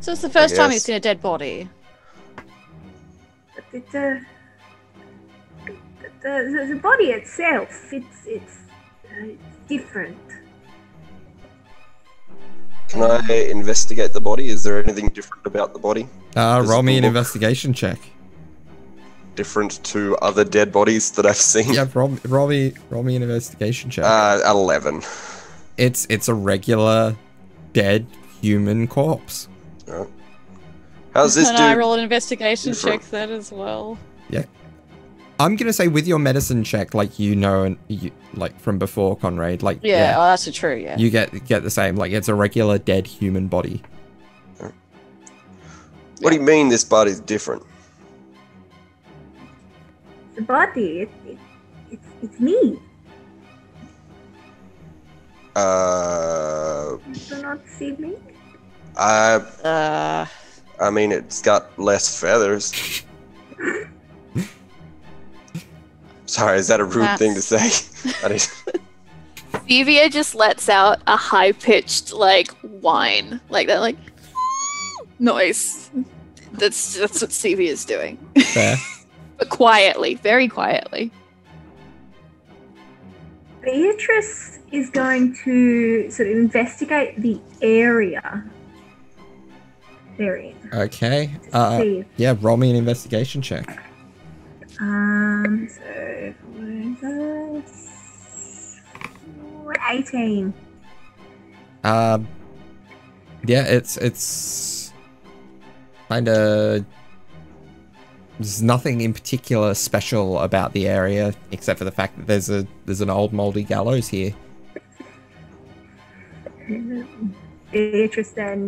So it's the first time guess. you've seen a dead body. the body itself. It's different. Can I investigate the body? Is there anything different about the body? Roll me an look- investigation check. Different to other dead bodies that I've seen? Yeah, roll me an investigation check. 11. It's a regular dead human corpse. Alright. How's this And dude? I roll an investigation different? check then as well. Yeah. I'm gonna say with your medicine check, like and you, like from before, Conrad, like Yeah, oh, that's true, yeah. you get the same. Like it's a regular dead human body. What do you mean this body's different? The body. It's me. You do not see me. I mean, it's got less feathers. Sorry, is that a rude thing to say? Sevia just lets out a high-pitched, like, whine. Like that, like, noise. That's what Sevia's doing. Fair. But quietly, very quietly. Beatrice is going to sort of investigate the area they're in. Okay. See. Yeah. Roll me an investigation check. So 18. Yeah. It's There's nothing in particular special about the area except for the fact that there's an old moldy gallows here. Beatrice then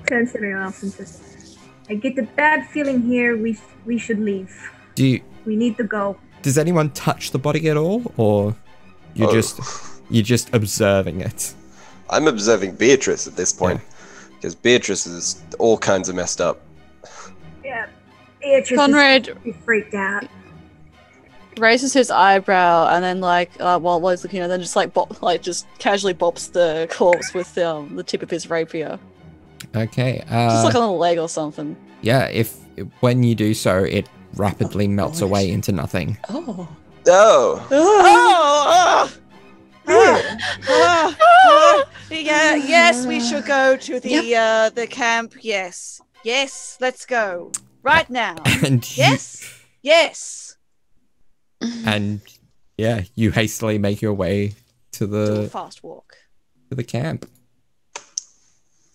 turns to everyone else and says, I get the bad feeling here we should leave. We need to go. Does anyone touch the body at all, or you're just observing it? I'm observing Beatrice at this point, because Beatrice is all kinds of messed up. Yeah, Beatrice Conrad is freaked out. raises his eyebrow and then while he's looking at it, then just just casually bops the corpse with the tip of his rapier. Okay. Just like on a leg or something. Yeah, when you do so, it rapidly melts away into nothing. Oh. Oh! Yeah, yes, we should go to the camp. Yes, let's go right now. And Yes. And yeah, you hastily make your way to Do a the fast walk. camp.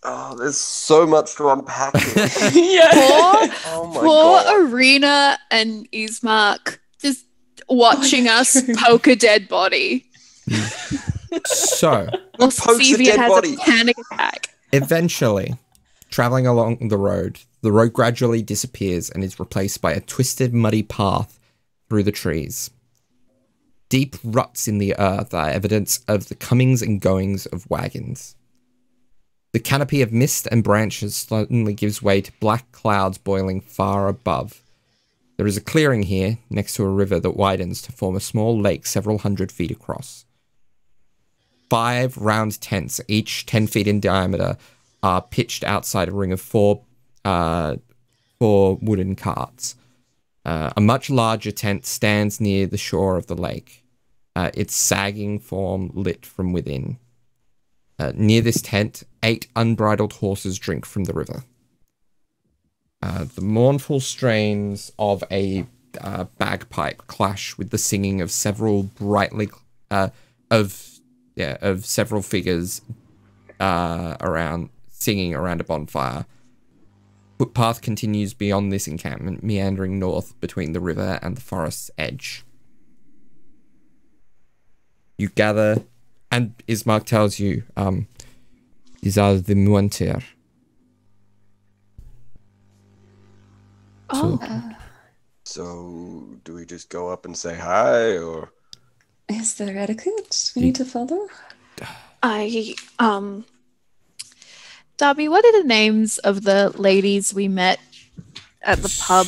Oh, there's so much to unpack here. Poor, Oh my poor god. Arena and Ismark just watching us poke a dead body. So, While pokes a Stevie dead has body? a panic attack. eventually, traveling along the road gradually disappears and is replaced by a twisted, muddy path through the trees. Deep ruts in the earth are evidence of the comings and goings of wagons. The canopy of mist and branches suddenly gives way to black clouds boiling far above. There is a clearing here, next to a river that widens to form a small lake several hundred feet across. 5 round tents, each 10 feet in diameter, are pitched outside a ring of four wooden carts. A much larger tent stands near the shore of the lake, its sagging form lit from within. Near this tent, 8 unbridled horses drink from the river. The mournful strains of a bagpipe clash with the singing of several of several figures singing around a bonfire. Footpath continues beyond this encampment, meandering north between the river and the forest's edge. You gather, and Ismark tells you, these are the Muantir. So, do we just go up and say hi, or? Is there etiquette we need to follow? Darby, what are the names of the ladies we met at the pub?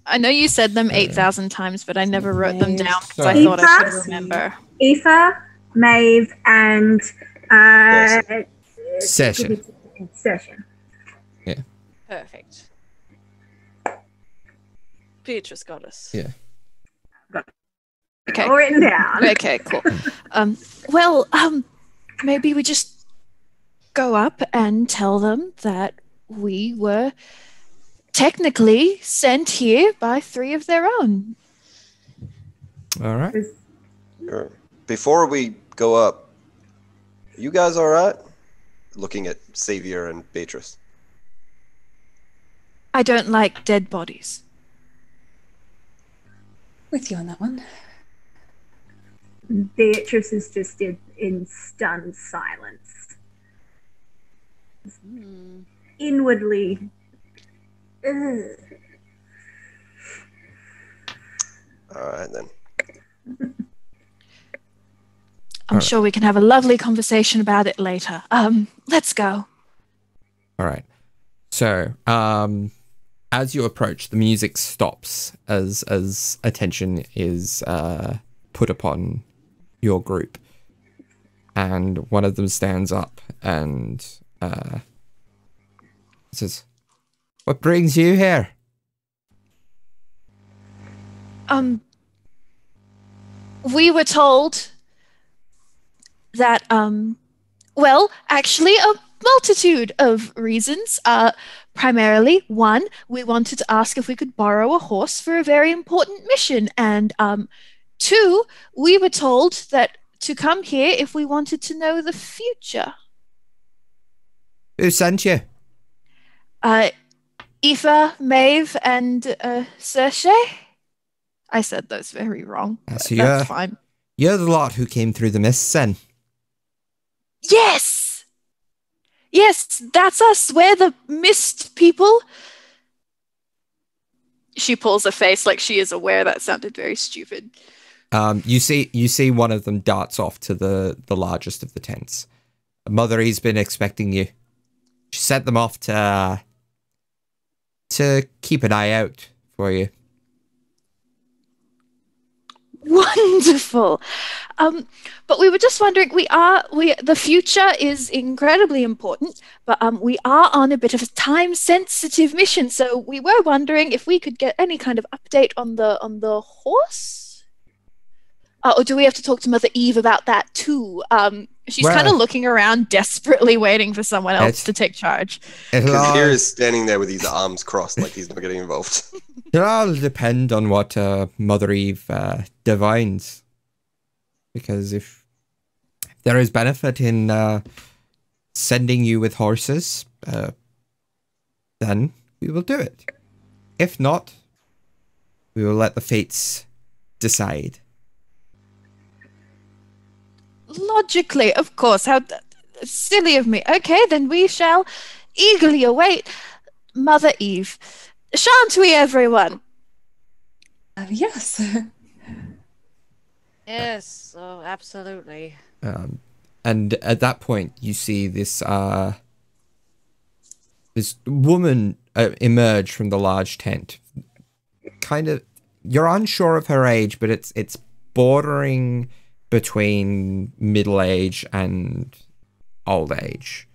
I know you said them 8,000 times, but I never wrote them down because I thought I should remember. Aoife, Maeve, and Session. Session. Yeah. Perfect. Beatrice got us. Yeah. Okay. All written down. Okay, cool. Maybe we just go up and tell them that we were technically sent here by 3 of their own. All right. Sure. Before we go up, you guys all right? Looking at Xavier and Beatrice. I don't like dead bodies. With you on that one. Beatrice is just in stunned silence. Inwardly. Ugh. All right, then. I'm sure we can have a lovely conversation about it later. Let's go. All right. So, as you approach, the music stops as attention is put upon your group, and one of them stands up and says, "What brings you here?" We were told that, actually a multitude of reasons. Primarily, 1, we wanted to ask if we could borrow a horse for a very important mission. And 2, we were told that to come here if we wanted to know the future. Who sent you? Ismark Aoife, Maeve, and Circe. I said those very wrong. So That's fine. You're the lot who came through the mists, then. Yes! Yes, that's us. We're the mist people. She pulls a face like she is aware that sounded very stupid. You see one of them darts off to the largest of the tents. Mother E's been expecting you. She sent them off to keep an eye out for you. Wonderful. But we were just wondering, the future is incredibly important, but we are on a bit of a time-sensitive mission, so we were wondering if we could get any kind of update on the horse? Or do we have to talk to Mother Eve about that too? She's kind of looking around, desperately waiting for someone else to take charge. Kazir is standing there with his arms crossed, like he's not getting involved. It'll all depend on what Mother Eve divines. Because if there is benefit in sending you with horses, then we will do it. If not, we will let the fates decide. Logically, of course. How silly of me. Okay, then we shall eagerly await Mother Eve. Shan't we, everyone? Yes. Yes, oh, absolutely. And at that point, you see this this woman emerge from the large tent. Kind of, you're unsure of her age, but it's bordering between middle age and old age.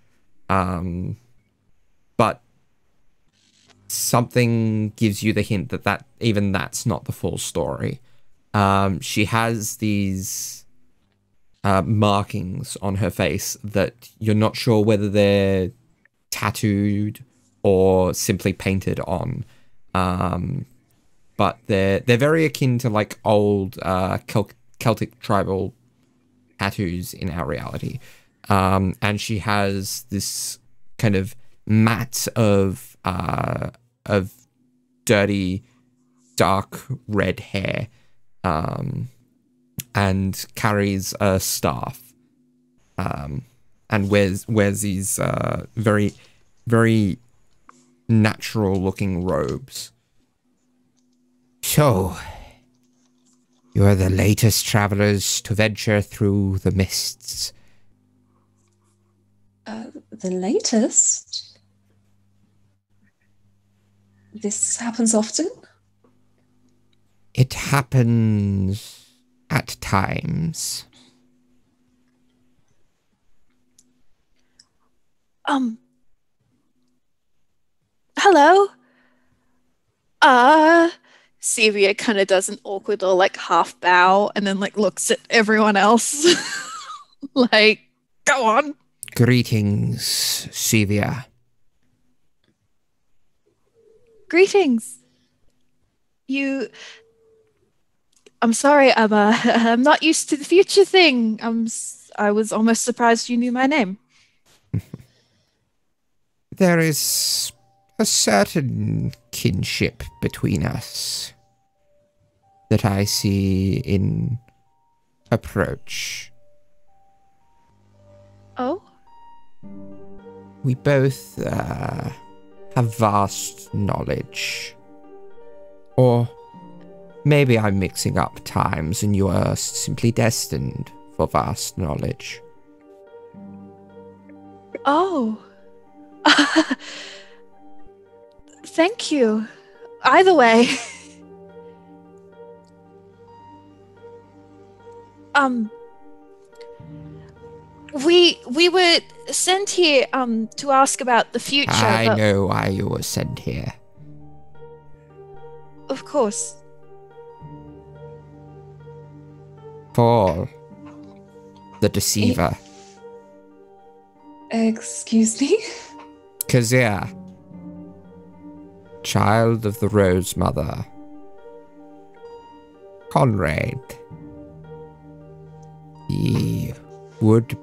But something gives you the hint that even that's not the full story. She has these markings on her face that you're not sure whether they're tattooed or simply painted on. But they're very akin to like old Celtic tribal tattoos in our reality. And she has this kind of mat of dirty, dark red hair, and carries a staff, and wears these very, very natural-looking robes. So, you are the latest travelers to venture through the mists. The latest? This happens often? It happens at times. Hello? Sevia kind of does an awkward little like half bow and then like looks at everyone else. Like, go on. Greetings, Sevia. Greetings. I'm sorry, I'm not used to the future thing. I was almost surprised you knew my name. There is a certain kinship between us that I see in approach. Oh? We both have vast knowledge. Or maybe I'm mixing up times and you are simply destined for vast knowledge. Oh. Thank you. Either way. We were sent here to ask about the future. I know why you were sent here. Of course. For the deceiver. Excuse me? Kazir, child of the Rose Mother. Conrad. He would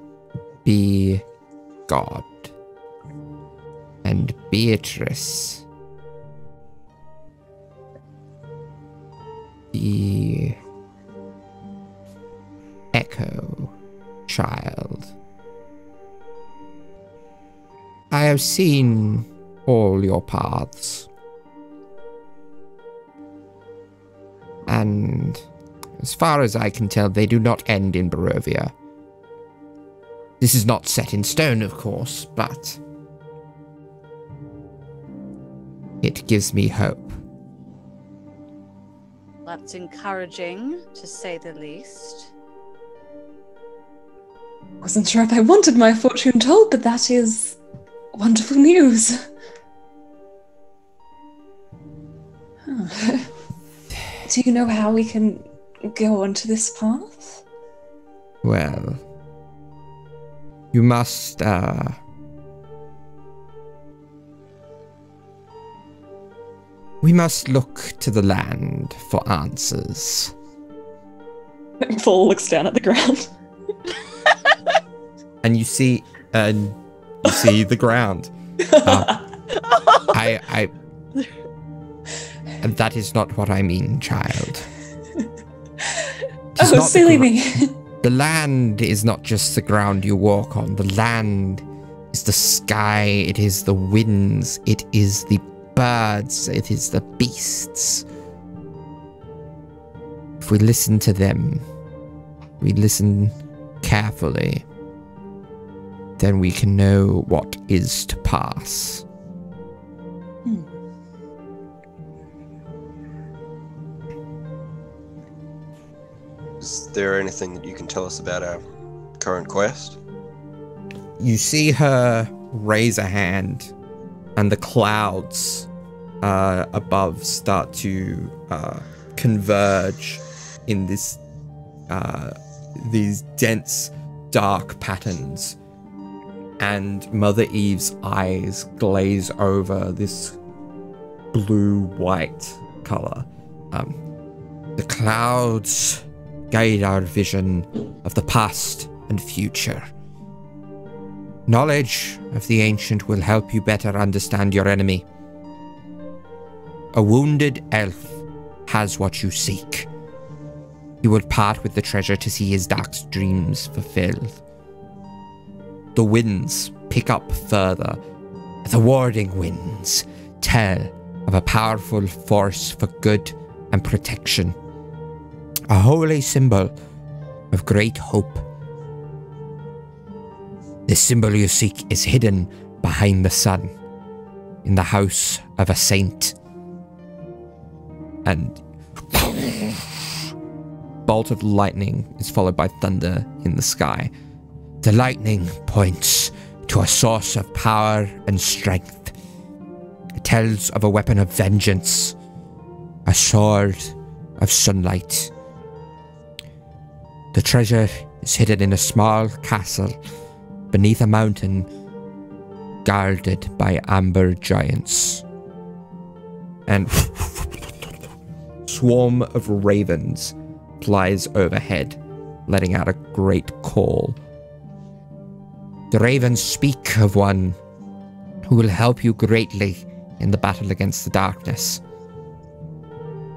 be God. And Beatrice The Echo Child. I have seen all your paths. And as far as I can tell, they do not end in Barovia. This is not set in stone, of course, but it gives me hope. That's encouraging, to say the least. Wasn't sure if I wanted my fortune told, but that is wonderful news. Huh. Do you know how we can go onto this path? Well, you must, we must look to the land for answers. Paul looks down at the ground. And you see the ground. And that is not what I mean, child. Oh, silly me. The land is not just the ground you walk on. The land is the sky, it is the winds, it is the birds, it is the beasts. If we listen to them, we listen carefully, then we can know what is to pass. Is there anything that you can tell us about our current quest? You see her raise a hand, and the clouds above start to converge in this these dense, dark patterns. And Mother Eve's eyes glaze over this blue-white color. The clouds guide our vision of the past and future. Knowledge of the ancient will help you better understand your enemy. A wounded elf has what you seek. He will part with the treasure to see his dark dreams fulfilled. The winds pick up further. The warding winds tell of a powerful force for good and protection. A holy symbol of great hope. The symbol you seek is hidden behind the sun, in the house of a saint. And bolt of lightning is followed by thunder in the sky. The lightning points to a source of power and strength. It tells of a weapon of vengeance, a sword of sunlight. The treasure is hidden in a small castle beneath a mountain guarded by amber giants. And swarm of ravens flies overhead, letting out a great call. The ravens speak of one who will help you greatly in the battle against the darkness.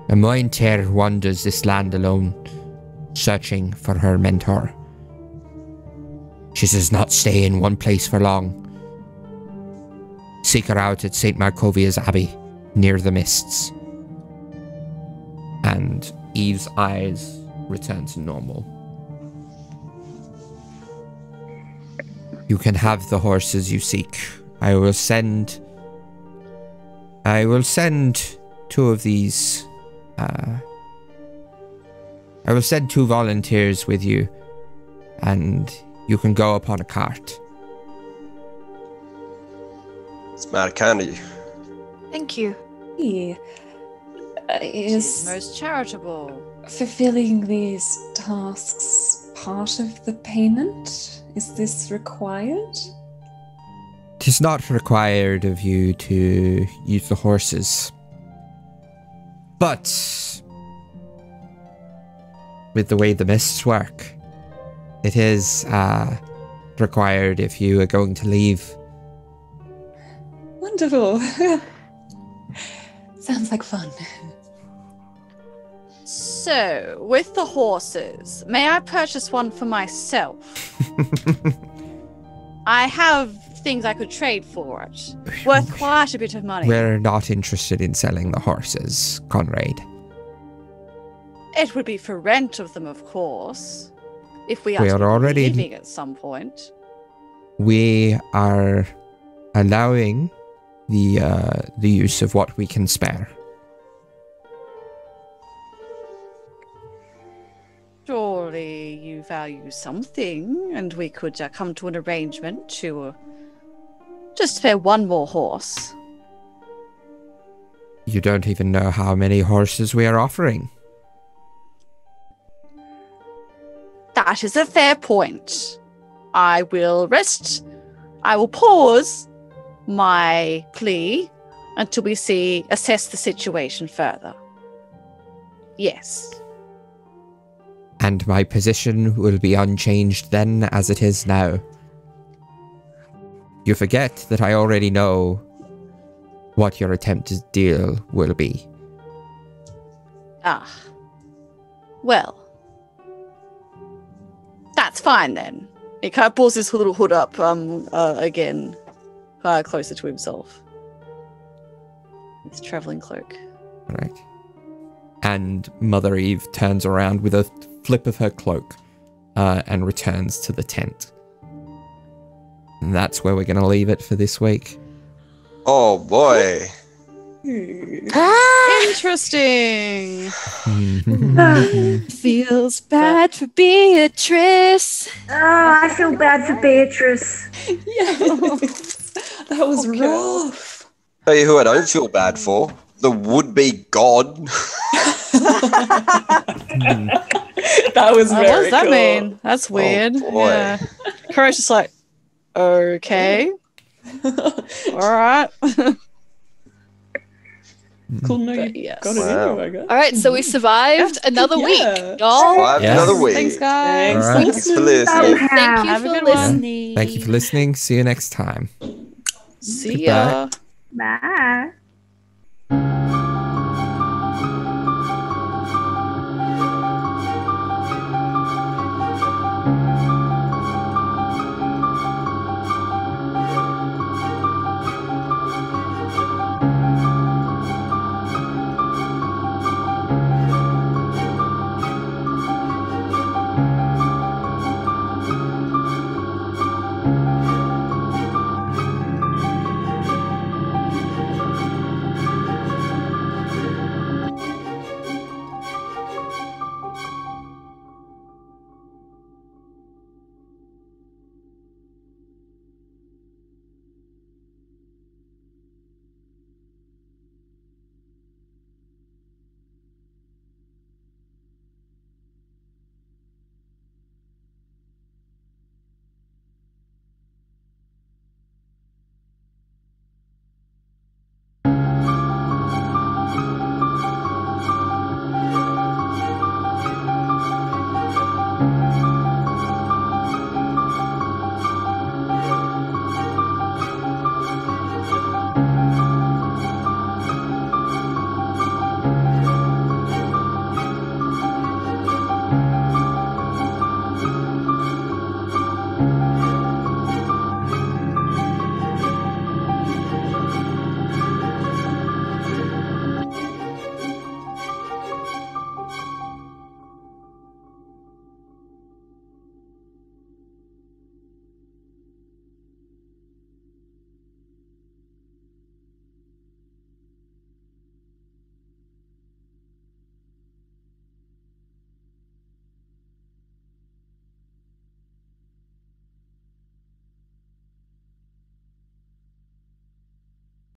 A Mointer wanders this land alone, searching for her mentor. She does not stay in one place for long. Seek her out at St. Markovia's Abbey, near the mists. And Eve's eyes return to normal. You can have the horses you seek. I will send two of these. I will send 2 volunteers with you, and you can go upon a cart. It's mighty kind of you. Thank you. Yeah. She's Is most charitable. fulfilling these tasks part of the payment? Is this required? It is not required of you to use the horses. But with the way the mists work, it is required if you are going to leave. Wonderful. Sounds like fun. So, with the horses, may I purchase one for myself? I have things I could trade for it, worth quite a bit of money. We're not interested in selling the horses, Conrad. It would be for rent of them, of course, if we We are are to be already- leaving at some point. We are allowing the use of what we can spare. Surely you value something, and we could come to an arrangement to just spare one more horse. You don't even know how many horses we are offering. That is a fair point. I will pause my plea until we assess the situation further. Yes. And my position will be unchanged then as it is now. You forget that I already know what your attempted deal will be. Ah. Well. That's fine then. He kind of pulls his little hood up again, closer to himself. His traveling cloak. Right. And Mother Eve turns around with a flip of her cloak and returns to the tent. And that's where we're going to leave it for this week. Oh boy. Interesting. Feels bad for Beatrice. Oh, I feel bad for Beatrice. Yes. That was rough. Tell you who I don't feel bad for. The would-be god. That was very What does that cool. mean? That's weird. boy. Yeah. Cora's just like, okay. All right. Cool, no, But you yes. got it Wow. in, I guess. All right, so we survived another Yeah. week, y'all. Survived Yes. another week. Thanks, guys. Thanks. All right. Thanks for listening. Thank you Have a for good one. listening. Thank you for listening. See you next time. See Goodbye. ya. Bye.